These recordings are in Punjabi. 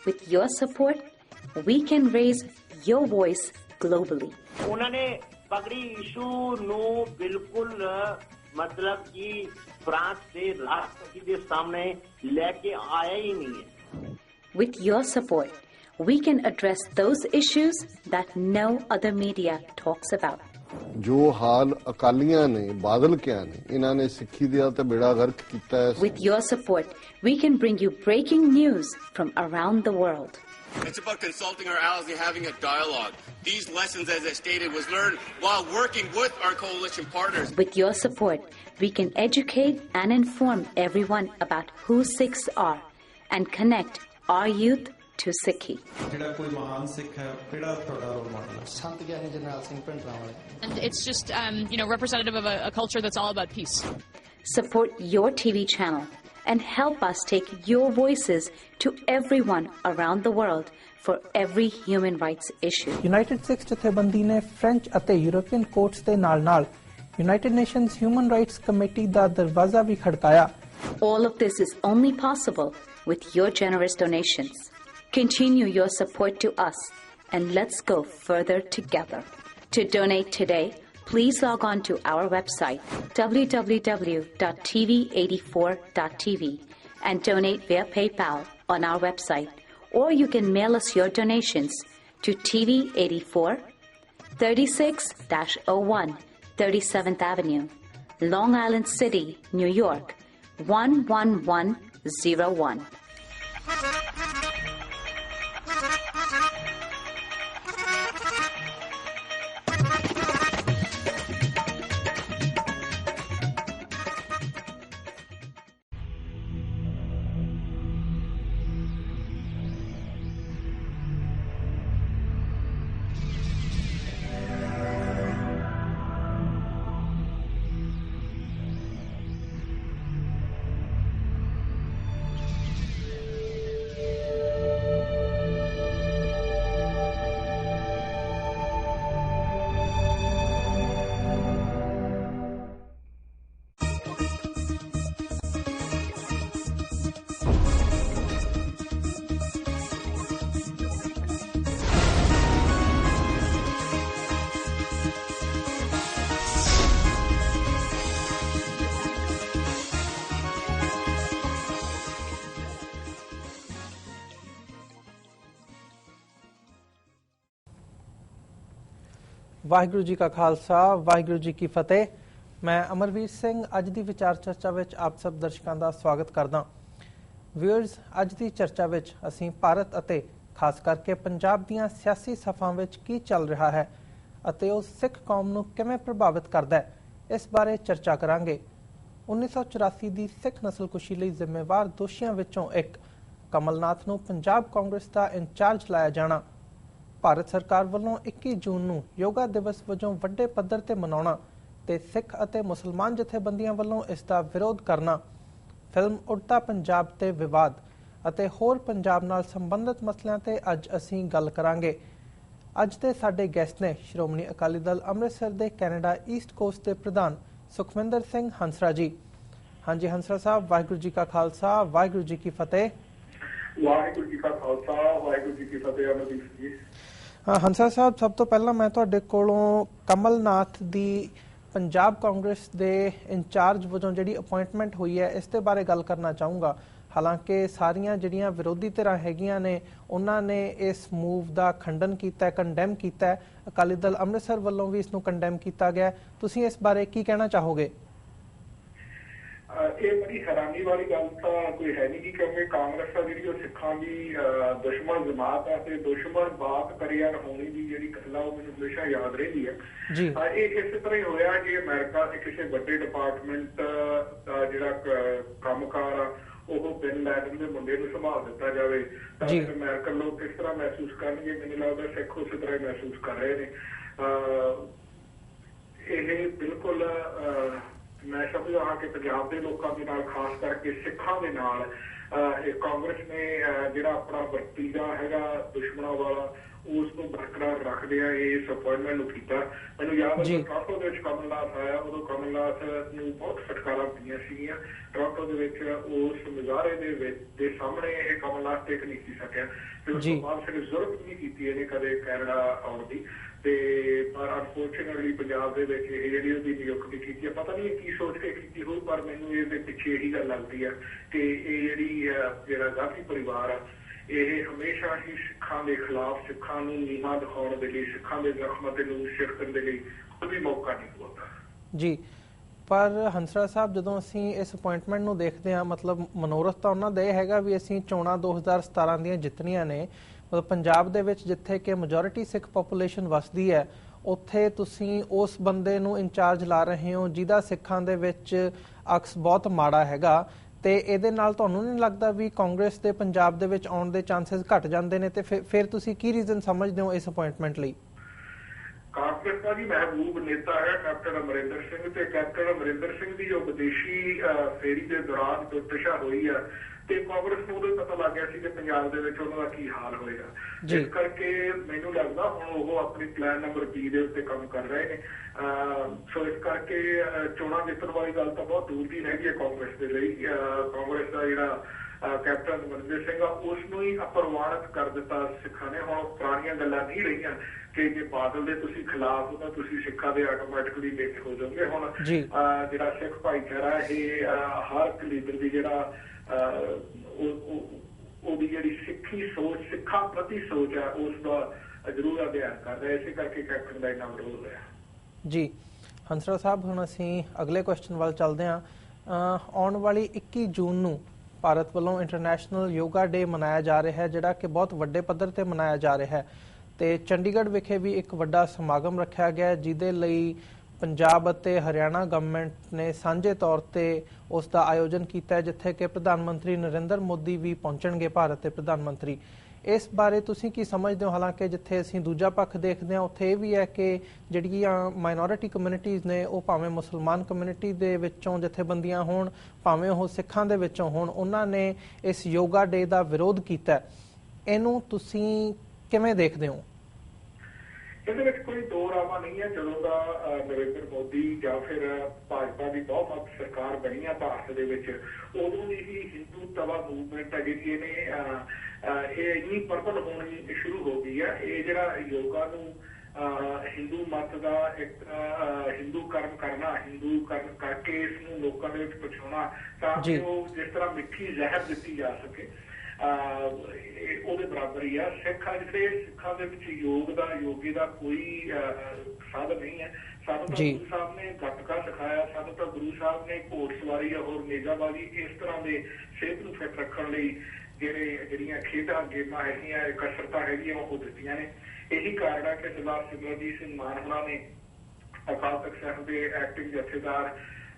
With your support, we can raise your voice globally. उन्होंने पगड़ी इशू नो बिल्कुल मतलब कि फ्रांस से राष्ट्रपति के सामने लेके आया ही नहीं है. With your support, we can address those issues that no other media talks about. जो हाल अकालियां ने बादल क्या ने इन्हां ने सिੱਖੀ ਦਾ ਤੇ ਬੇੜਾ ਗਰਕ ਕੀਤਾ ਹੈ. With your support, we can bring you breaking news from around the world. It's about consulting our allies and having a dialogue. These lessons, as I stated, was learned while working with our coalition partners. With your support, we can educate and inform everyone about who Sikhs are and connect our youth to Sikhi. And it's just, representative of a culture that's all about peace. Support your TV channel and help us take your voices to everyone around the world for every human rights issue. United Sikhs ਜਥੇਬੰਦੀ ਨੇ ਫ੍ਰੈਂਚ ਅਤੇ ਯੂਰੋਪੀਅਨ ਕੋਰਟਸ ਦੇ ਨਾਲ-ਨਾਲ United Nations Human Rights Committee ਦਾ ਦਰਵਾਜ਼ਾ ਵੀ ਖੜਕਾਇਆ. All of this is only possible with your generous donations. Continue your support to us and let's go further together. To donate today, please log on to our website www.tv84.tv and donate via PayPal on our website, or you can mail us your donations to TV84 36-01 37th Avenue, Long Island City, New York 11101. Waheguru ji ਕਾ ਖਾਲਸਾ ਵਾਹਿਗੁਰੂ ਜੀ ਕੀ ਫਤਿਹ। ਮੈਂ ਅਮਰਵੀਰ ਸਿੰਘ ਅੱਜ ਦੀ ਵਿਚਾਰ ਚਰਚਾ ਵਿੱਚ ਆਪ ਸਭ ਦਰਸ਼ਕਾਂ ਦਾ ਸਵਾਗਤ ਕਰਦਾ। ਵਿਊਅਰਸ, ਅੱਜ ਦੀ ਚਰਚਾ ਵਿੱਚ ਅਸੀਂ ਭਾਰਤ ਅਤੇ ਖਾਸ ਕਰਕੇ ਪੰਜਾਬ ਦੀਆਂ ਸਿਆਸੀ ਸਫਾਂ ਵਿੱਚ ਕੀ ਚੱਲ ਰਿਹਾ ਹੈ ਅਤੇ ਉਹ ਸਿੱਖ ਕੌਮ ਨੂੰ ਕਿਵੇਂ ਪ੍ਰਭਾਵਿਤ ਕਰਦਾ ਹੈ, ਇਸ ਬਾਰੇ ਚਰਚਾ ਕਰਾਂਗੇ। 1984 ਦੀ ਸਿੱਖ ਨਸਲਕੁਸ਼ੀ ਲਈ ਜ਼ਿੰਮੇਵਾਰ ਦੋਸ਼ੀਆਂ ਵਿੱਚੋਂ ਇੱਕ ਕਮਲਨਾਥ ਨੂੰ ਪੰਜਾਬ ਕਾਂਗਰਸ ਦਾ ਇੰਚਾਰਜ ਲਾਇਆ ਜਾਣਾ, ਭਾਰਤ ਸਰਕਾਰ ਵੱਲੋਂ 21 ਜੂਨ ਨੂੰ ਯੋਗਾ ਦਿਵਸ ਵਜੋਂ ਵੱਡੇ ਪੱਧਰ ਤੇ ਮਨਾਉਣਾ ਤੇ ਸਿੱਖ ਅਤੇ ਮੁਸਲਮਾਨ ਜਥੇਬੰਦੀਆਂ ਵੱਲੋਂ ਇਸ ਦਾ ਵਿਰੋਧ ਕਰਨਾ, ਫਿਲਮ ਉੜਤਾ ਪੰਜਾਬ ਤੇ ਵਿਵਾਦ ਅਤੇ ਹੋਰ ਪੰਜਾਬ ਨਾਲ ਸੰਬੰਧਿਤ ਮਸਲਿਆਂ ਤੇ ਅੱਜ ਅਸੀਂ ਗੱਲ ਕਰਾਂਗੇ। ਅੱਜ ਦੇ ਸਾਡੇ ਗੈਸਟ ਨੇ ਸ਼੍ਰੋਮਣੀ ਅਕਾਲੀ ਦਲ ਅੰਮ੍ਰਿਤਸਰ ਦੇ ਕੈਨੇਡਾ ਈਸਟ ਕੋਸਟ ਦੇ ਪ੍ਰਧਾਨ ਸੁਖਵਿੰਦਰ ਸਿੰਘ ਹੰਸਰਾ ਜੀ। ਹਾਂਜੀ ਹੰਸਰਾ ਸਾਹਿਬ, ਵਾਹਿਗੁਰੂ ਜੀ ਕਾ ਖਾਲਸਾ ਵਾਹਿਗੁਰੂ ਜੀ ਕੀ ਫਤਿਹ। ਵਾਹਿਗੁਰੂ ਜੀ ਕਾ ਖਾਲਸਾ ਵਾਹਿਗੁਰੂ ਜੀ ਕੀ ਫਤਿਹ। ਅਮਰਦੀਪ ਜੀ। ਹੰਸਰਾ ਸਾਹਿਬ, ਸਭ ਤੋਂ ਪਹਿਲਾਂ ਮੈਂ ਤੁਹਾਡੇ ਕੋਲੋਂ ਕਮਲਨਾਥ ਦੀ ਪੰਜਾਬ ਕਾਂਗਰਸ ਦੇ ਇੰਚਾਰਜ ਵਜੋਂ ਜਿਹੜੀ ਅਪੁਆਇੰਟਮੈਂਟ ਹੋਈ ਹੈ ਇਸ ਦੇ ਬਾਰੇ ਗੱਲ ਕਰਨਾ ਚਾਹੂੰਗਾ। ਹਾਲਾਂਕਿ ਸਾਰੀਆਂ ਜਿਹੜੀਆਂ ਵਿਰੋਧੀ ਧਿਰਾਂ ਹੈਗੀਆਂ ਨੇ ਉਹਨਾਂ ਨੇ ਇਸ ਮੂਵ ਦਾ ਖੰਡਨ ਕੀਤਾ, ਕੰਡੈਮ ਕੀਤਾ। ਅਕਾਲੀ ਦਲ ਅੰਮ੍ਰਿਤਸਰ ਵੱਲੋਂ ਵੀ ਇਸ ਨੂੰ ਕੰਡੈਮ ਕੀਤਾ ਗਿਆ। ਤੁਸੀਂ ਇਸ ਬਾਰੇ ਕੀ ਕਹਿਣਾ ਚਾਹੋਗੇ? ਇਹ ਬੜੀ ਹੈਰਾਨੀ ਵਾਲੀ ਗੱਲ ਤਾਂ ਕੋਈ ਹੈ ਨਹੀਂ, ਕਿਉਂਕਿ ਕਾਂਗਰਸ ਆ ਜਿਹੜੀ ਉਹ ਸਿੱਖਾਂ ਦੀ ਦੁਸ਼ਮਣ ਜਮਾਤ ਹੈ ਤੇ ਦੁਸ਼ਮਣ ਬਾਤ ਕਰਿਆ ਹੋਣੀ ਦੀ ਜਿਹੜੀ ਗੱਲ ਆ ਉਹ ਮੈਨੂੰ ਹਮੇਸ਼ਾ ਯਾਦ ਰਹਿੰਦੀ ਹੈ। ਇਹ ਇਸੇ ਤਰ੍ਹਾਂ ਹੀ ਹੋਇਆ ਕਿ ਅਮਰੀਕਾ ਦੇ ਕਿਸੇ ਵੱਡੇ ਡਿਪਾਰਟਮੈਂਟ ਦਾ ਜਿਹੜਾ ਕੰਮਕਾਰ ਆ ਉਹ ਬਿਨ ਲੈਡਨ ਦੇ ਮੁੰਡੇ ਨੂੰ ਸੰਭਾਲ ਦਿੱਤਾ ਜਾਵੇ ਤਾਂ ਅਮਰੀਕਨ ਲੋਕ ਕਿਸ ਤਰ੍ਹਾਂ ਮਹਿਸੂਸ ਕਰਨਗੇ? ਮੈਨੂੰ ਲੱਗਦਾ ਸਿੱਖ ਉਸੇ ਤਰ੍ਹਾਂ ਹੀ ਮਹਿਸੂਸ ਕਰ ਰਹੇ ਨੇ। ਇਹ ਬਿਲਕੁਲ ਮੈਂ ਸਮਝਦਾ ਹਾਂ ਕਿ ਪੰਜਾਬ ਦੇ ਲੋਕਾਂ ਦੇ ਨਾਲ, ਖਾਸ ਕਰਕੇ ਸਿੱਖਾਂ ਦੇ ਨਾਲ ਕਾਂਗਰਸ ਨੇ ਜਿਹੜਾ ਆਪਣਾ ਵਰਤੀਰਾ ਹੈਗਾ ਦੁਸ਼ਮਣਾਂ ਵਾਲਾ ਉਸ ਨੂੰ ਬਰਕਰਾਰ ਰੱਖਦੇ ਆ ਇਸ ਅਪੁਆਇੰਟਮੈਂਟ ਨੂੰ ਕੀਤਾ। ਮੈਨੂੰ ਯਾਦ ਹੈ ਟੋਰਾਂਟੋ ਦੇ ਵਿੱਚ ਕਮਲਨਾਥ ਆਇਆ, ਉਦੋਂ ਕਮਲਨਾਥ ਨੂੰ ਬਹੁਤ ਫਟਕਾਰਾਂ ਪਈਆਂ ਸੀਗੀਆਂ। ਟੋਰਾਂਟੋ ਪਾਰਲੀਮੈਂਟ उस मुजाहरे दे सामने ये कमलनाथ टेक नहीं की सकिया ते उस तो बाद फिर जरूरत नहीं की इहने कदे कैनेडा आउण दी ते पर अनफॉर्चुनेटली पंजाब दे विच इह जिहड़ी उहदी नियुक्ति कीती है पता नहीं की सोच के कीती होई पर मैनूं इहदे पिछे यही गल लगदी है कि इह जिहड़ा गांधी परिवार आ ਇਹ ਹਮੇਸ਼ਾ ਹੀ ਸਿੱਖਾਂ ਦੇ ਖਿਲਾਫ ਸਿੱਖਾਂ ਨੂੰ ਨੀਵਾਂ ਦਿਖਾਉਣ ਦੇ ਲਈ ਸਿੱਖਾਂ ਦੇ ਜ਼ਖਮਾਂ ਤੇ ਨੂੰ ਸਿਰਕਣ ਦੇ ਲਈ ਕੋਈ ਮੌਕਾ ਨਹੀਂ ਦਿੰਦਾ ਜੀ। ਪਰ ਹੰਸਰਾਜ ਸਾਹਿਬ ਜਦੋਂ ਅਸੀਂ ਇਸ ਅਪਾਇੰਟਮੈਂਟ ਨੂੰ ਦੇਖਦੇ ਹਾਂ ਮਤਲਬ ਮਨੋਰਥ ਤਾਂ ਉਹਨਾਂ ਦਾ ਇਹ ਹੈਗਾ ਵੀ ਅਸੀਂ ਚੋਣਾਂ 2017 ਦੀਆਂ ਜਿੱਤਣੀਆਂ ਨੇ ਮਤਲਬ ਪੰਜਾਬ ਦੇ ਵਿੱਚ ਜਿੱਥੇ ਕਿ ਮੈਜੋਰਿਟੀ ਸਿੱਖ ਪੋਪੂਲੇਸ਼ਨ ਵਸਦੀ ਹੈ ਉੱਥੇ ਤੁਸੀਂ ਉਸ ਬੰਦੇ ਨੂੰ ਇੰਚਾਰਜ ਲਾ ਰਹੇ ਹੋ ਜਿਹਦਾ ਸਿੱਖਾਂ ਦੇ ਵਿੱਚ ਅਕਸ ਬਹੁਤ ਮਾੜਾ ਹੈਗਾ ਤੇ ਇਹਦੇ ਨਾਲ ਤੁਹਾਨੂੰ ਨਹੀਂ ਲੱਗਦਾ ਵੀ ਕਾਂਗਰਸ ਦੇ ਪੰਜਾਬ ਦੇ ਵਿੱਚ ਆਉਣ ਦੇ ਚਾਂਸਸ ਘਟ ਜਾਂਦੇ ਨੇ ਤੇ ਫਿਰ ਤੁਸੀਂ ਕੀ ਰੀਜ਼ਨ ਸਮਝਦੇ ਹੋ ਇਸ ਅਪਾਇੰਟਮੈਂਟ ਲਈ? ਕਾਂਗਰਸ ਦਾ ਜੀ ਮਹਿਬੂਬ ਨੇਤਾ ਹੈ ਕੈਪਟਨ ਅਮਰਿੰਦਰ ਸਿੰਘ ਤੇ ਕੈਪਟਨ ਅਮਰਿੰਦਰ ਸਿੰਘ ਦੀ ਜੋ ਵਿਦੇਸ਼ੀ ਫੇਰੀ ਦੇ ਦੌਰਾਨ ਦੁਰਦਸ਼ਾ ਹੋਈ ਆ ਤੇ ਕਾਂਗਰਸ ਨੂੰ ਉਦੋਂ ਪਤਾ ਲੱਗ ਗਿਆ ਸੀ ਕਿ ਪੰਜਾਬ ਦੇ ਵਿੱਚ ਉਹਨਾਂ ਦਾ ਕੀ ਹਾਲ ਹੋਏਗਾ ਇਸ ਕਰਕੇ ਮੈਨੂੰ ਲੱਗਦਾ ਹੁਣ ਉਹ ਆਪਣੀ ਪਲਾਨ ਨੰਬਰ 20 ਦੇ ਉੱਤੇ ਕੰਮ ਕਰ ਰਹੇ ਨੇ ਸੋ ਇਸ ਕਰਕੇ ਚੋਣਾਂ ਜਿੱਤਣ ਵਾਲੀ ਗੱਲ ਤਾਂ ਬਹੁਤ ਦੂਰ ਦੀ ਰਹਿ ਗਈ ਹੈ ਕਾਂਗਰਸ ਦੇ ਲਈ ਕਾਂਗਰਸ ਦਾ ਜਿਹੜਾ ਕੈਪਟਨ ਅਮਰਿੰਦਰ ਸਿੰਘ ਆ ਉਸ ਨੂੰ ਹੀ ਅਪਰਵਾਨਿਤ ਕਰ ਦਿੱਤਾ ਸਿੱਖਾਂ ਨੇ ਹੁਣ ਪੁਰਾਣੀਆਂ ਗੱਲਾਂ ਨਹੀਂ ਰਹੀਆਂ ਕਿ ਜੇ ਬਾਦਲ ਦੇ ਤੁਸੀਂ ਖਿਲਾਫ ਹੋ ਤਾਂ ਤੁਸੀਂ ਸਿੱਖਾਂ ਦੇ ਆਟੋਮੈਟਿਕਲੀ ਲਿੰਕ ਹੋ ਜਾਓਗੇ ਹੁਣ ਜਿਹੜਾ ਸਿੱਖ ਭਾਈਚਾਰਾ ਇਹ ਹਰ ਇੱਕ ਲੀਡਰ ਦੀ ਜਿਹੜਾ ਉਹਦੀ ਜਿਹੜੀ ਸਿੱਖੀ ਸੋਚ ਸਿੱਖਾਂ ਪ੍ਰਤੀ ਸੋਚ ਹੈ ਉਸ ਦਾ ਜ਼ਰੂਰ ਅਧਿਐਨ ਕਰ ਰਿਹਾ ਇਸੇ ਕਰਕੇ ਕੈਪਟਨ ਦਾ ਇੰਨਾ ਵਿਰੋਧ ਹੋਇਆ ਜੀ। ਹੰਸਰਾਜ ਸਾਹਿਬ ਹੁਣ ਅਸੀਂ ਅਗਲੇ ਕੁਐਸਚਨ ਵੱਲ ਚੱਲਦੇ ਹਾਂ। ਆਉਣ ਵਾਲੀ 21 ਜੂਨ ਨੂੰ ਭਾਰਤ ਵੱਲੋਂ ਇੰਟਰਨੈਸ਼ਨਲ ਯੋਗਾ ਡੇ ਮਨਾਇਆ ਜਾ ਰਿਹਾ ਹੈ ਜਿਹੜਾ ਕਿ ਬਹੁਤ ਵੱਡੇ ਪੱਧਰ ਤੇ ਮਨਾਇਆ ਜਾ ਰਿਹਾ ਹੈ ਤੇ ਚੰਡੀਗੜ੍ਹ ਵਿਖੇ ਵੀ ਇੱਕ ਵੱਡਾ ਸਮਾਗਮ ਰੱਖਿਆ ਗਿਆ ਜਿਹਦੇ ਲਈ ਪੰਜਾਬ ਅਤੇ ਹਰਿਆਣਾ ਗਵਰਨਮੈਂਟ ਨੇ ਸਾਂਝੇ ਤੌਰ ਤੇ ਉਸ ਦਾ ਆਯੋਜਨ ਕੀਤਾ ਹੈ ਜਿੱਥੇ ਕਿ ਪ੍ਰਧਾਨ ਮੰਤਰੀ ਨਰਿੰਦਰ ਮੋਦੀ ਵੀ ਪਹੁੰਚਣਗੇ ਭਾਰਤ ਦੇ ਪ੍ਰਧਾਨ ਮੰਤਰੀ। ਇਸ ਬਾਰੇ ਤੁਸੀਂ ਕੀ ਸਮਝਦੇ ਹੋ? ਹਾਲਾਂਕਿ ਜਿੱਥੇ ਅਸੀਂ ਦੂਜਾ ਪੱਖ ਦੇਖਦੇ ਹਾਂ ਉੱਥੇ ਇਹ ਵੀ ਹੈ ਕਿ ਜਿਹੜੀਆਂ ਮਾਈਨੋਰਿਟੀ ਕਮਿਊਨਿਟੀਜ਼ ਨੇ ਉਹ ਭਾਵੇਂ ਮੁਸਲਮਾਨ ਕਮਿਊਨਿਟੀ ਦੇ ਵਿੱਚੋਂ ਜਥੇਬੰਦੀਆਂ ਹੋਣ ਭਾਵੇਂ ਉਹ ਸਿੱਖਾਂ ਦੇ ਵਿੱਚੋਂ ਹੋਣ ਉਹਨਾਂ ਨੇ ਇਸ ਯੋਗਾ ਡੇ ਦਾ ਵਿਰੋਧ ਕੀਤਾ। ਇਹਨੂੰ ਤੁਸੀਂ ਕਿਵੇਂ ਦੇਖਦੇ ਹੋ? ਇਹਦੇ ਵਿੱਚ ਕੋਈ ਦੋ ਰਾਵਾਂ ਨਹੀਂ ਹੈ ਜਦੋਂ ਦਾ ਨਰਿੰਦਰ ਮੋਦੀ ਜਾਂ ਫਿਰ ਭਾਜਪਾ ਦੀ ਬਹੁਮਤ ਸਰਕਾਰ ਬਣੀ ਆ ਭਾਰਤ ਦੇ ਵਿੱਚ ਉਦੋਂ ਦੀ ਹੀ ਹਿੰਦੂਤਵਾ ਮੂਵਮੈਂਟ ਹੈ ਜਿਹੜੀ ਇਹ ਇੰਨੀ ਪ੍ਰਬਲ ਹੋਣੀ ਸ਼ੁਰੂ ਹੋ ਗਈ ਹੈ। ਇਹ ਜਿਹੜਾ ਯੋਗਾ ਨੂੰ ਹਿੰਦੂ ਮਤ ਦਾ ਇੱਕ ਹਿੰਦੂ ਕਰਮ ਕਰਨਾ ਹਿੰਦੂ ਕਰਮ ਕਰਕੇ ਇਸ ਨੂੰ ਲੋਕਾਂ ਦੇ ਵਿੱਚ ਪਹੁੰਚਾਉਣਾ ਤਾਂ ਕਿ ਉਹ ਜਿਸ ਤਰ੍ਹਾਂ ਮਿੱਠੀ ਜ਼ਹਿਰ ਦਿੱਤੀ ਜਾ ਸਕੇ ਉਹਦੇ ਬਰਾਬਰ ਹੀ ਆ। ਸਿੱਖਾਂ ਜਿਹੜੇ ਸਿੱਖਾਂ ਦੇ ਵਿੱਚ ਯੋਗੀ ਦਾ ਕੋਈ ਸਾਧਨ ਨਹੀਂ ਹੈ। ਸਾਨੂੰ ਤਾਂ ਗੁਰੂ ਸਾਹਿਬ ਨੇ ਗੱਤਕਾ ਸਿਖਾਇਆ ਸਾਨੂੰ ਤਾਂ ਗੁਰੂ ਸਾਹਿਬ ਨੇ ਘੋੜ ਸਵਾਰੀ ਹੋਰ ਨੇਜ਼ਾਬਾਜ਼ੀ ਇਸ ਤਰ੍ਹਾਂ ਦੇ ਸਿਹਤ ਨੂੰ ਫਿੱਟ ਰੱਖਣ ਲਈ ਜਿਹੜੀਆਂ ਖੇਡਾਂ ਗੇਮਾਂ ਹੈਗੀਆਂ ਕਸਰਤਾਂ ਹੈਗੀਆਂ ਉਹ ਦਿੱਤੀਆਂ ਨੇ। ਇਹੀ ਕਾਰਨ ਹੈ ਕਿ ਸਰਦਾਰ ਸਿਮਰਜੀਤ ਸਿੰਘ ਮਾਨ ਹੋਰਾਂ ਨੇ ਅਕਾਲ ਤਖ਼ਤ ਸਾਹਿਬ ਦੇ ਐਕਟਿੰਗ ਜਥੇਦਾਰ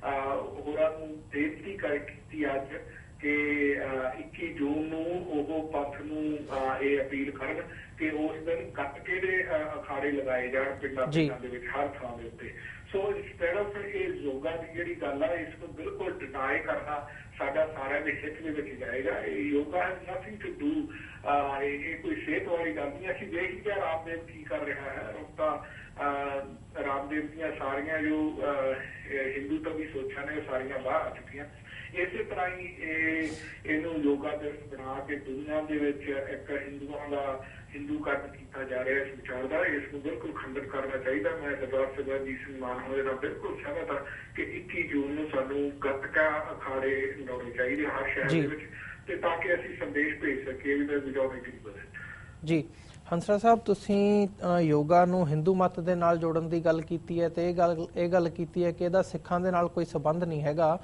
ਹੋਰਾਂ ਨੂੰ ਬੇਨਤੀ ਕੀਤੀ ਅੱਜ ਕਿ 21 ਜੂਨ ਨੂੰ ਉਹ ਪੰਥ ਨੂੰ ਇਹ ਅਪੀਲ ਕਰਨ ਕਿ ਉਸ ਦਿਨ ਗੱਤਕੇ ਦੇ ਅਖਾੜੇ ਲਗਾਏ ਜਾਣ ਪਿੰਡਾਂ ਦੇ ਵਿੱਚ ਹਰ ਥਾਂ ਦੇ ਉੱਤੇ। ਸੋ ਇੰਸਟੈਡ ਆਫ ਇਹ ਯੋਗਾ ਦੀ ਜਿਹੜੀ ਗੱਲ ਆ ਇਸ ਨੂੰ ਬਿਲਕੁਲ ਡਿਨਾਈ ਕਰਨਾ ਸਾਡਾ ਸਾਰਿਆਂ ਦੇ ਹਿੱਤ ਦੇ ਵਿੱਚ ਜਾਏਗਾ। ਇਹ yoga has nothing to do ਇਹ ਕੋਈ ਸਿਹਤ ਵਾਲੀ ਗੱਲ ਨਹੀਂ। ਅਸੀਂ ਦੇਖ ਲਿਆ ਰਾਮਦੇਵ ਕੀ ਕਰ ਰਿਹਾ ਹੈ। ਹੁਣ ਤਾਂ ਰਾਮਦੇਵ ਦੀਆਂ ਸਾਰੀਆਂ ਜੋ ਹਿੰਦੂ ਤੋਂ ਵੀ ਸੋਚਾਂ ਨੇ ਉਹ ਸਾਰੀਆਂ ਬਾਹਰ ਆ ਚੁੱਕੀਆਂ। ਇਸੇ ਤਰ੍ਹਾਂ ਹੀ ਇਹਨੂੰ ਯੋਗਾ ਦਿਵਸ ਬਣਾ ਕੇ ਦੁਨੀਆ ਦੇ ਵਿੱਚ ਇੱਕ ਹਿੰਦੂਆਂ ਦਾ ਹਿੰਦੂਕਰਨ ਕੀਤਾ ਜਾ ਰਿਹਾ ਇਸ ਵਿਚਾਰ ਦਾ ਇਸ ਨੂੰ ਬਿਲਕੁਲ ਖੰਡਨ ਕਰਨਾ ਚਾਹੀਦਾ। ਮੈਂ ਸਰਦਾਰ ਸਿਮਰਜੀਤ ਸਿੰਘ ਮਾਨ ਹੋਏ ਨਾਲ ਬਿਲਕੁਲ ਸਹਿਮਤ ਹਾਂ ਕਿ 21 ਜੂਨ ਨੂੰ ਸਾਨੂੰ ਗੱਤਕਾ ਅਖਾੜੇ ਲਾਉਣੇ ਚਾਹੀਦੇ ਹਰ ਸ਼ਹਿਰ ਦੇ ਵਿੱਚ ਤੇ ਤਾਂ ਕਿ ਅਸੀਂ ਸੰਦੇਸ਼ ਭੇਜ ਸਕੀਏ ਵੀ ਮੈਜੋਰਿਟੀ ਵਧੇ। ਜੀ ਹੰਸਰਾਜ ਸਾਹਿਬ ਤੁਸੀਂ ਯੋਗਾ ਨੂੰ ਹਿੰਦੂ ਮਤ ਦੇ ਨਾਲ ਜੋੜਨ ਦੀ ਗੱਲ ਕੀਤੀ ਹੈ ਤੇ ਇਹ ਗੱਲ ਕੀਤੀ ਹੈ ਕਿ ਇਹਦਾ ਸਿੱਖਾਂ ਦੇ ਨਾਲ ਕੋਈ ਸੰਬੰਧ ਨਹੀਂ ਹੈਗਾ।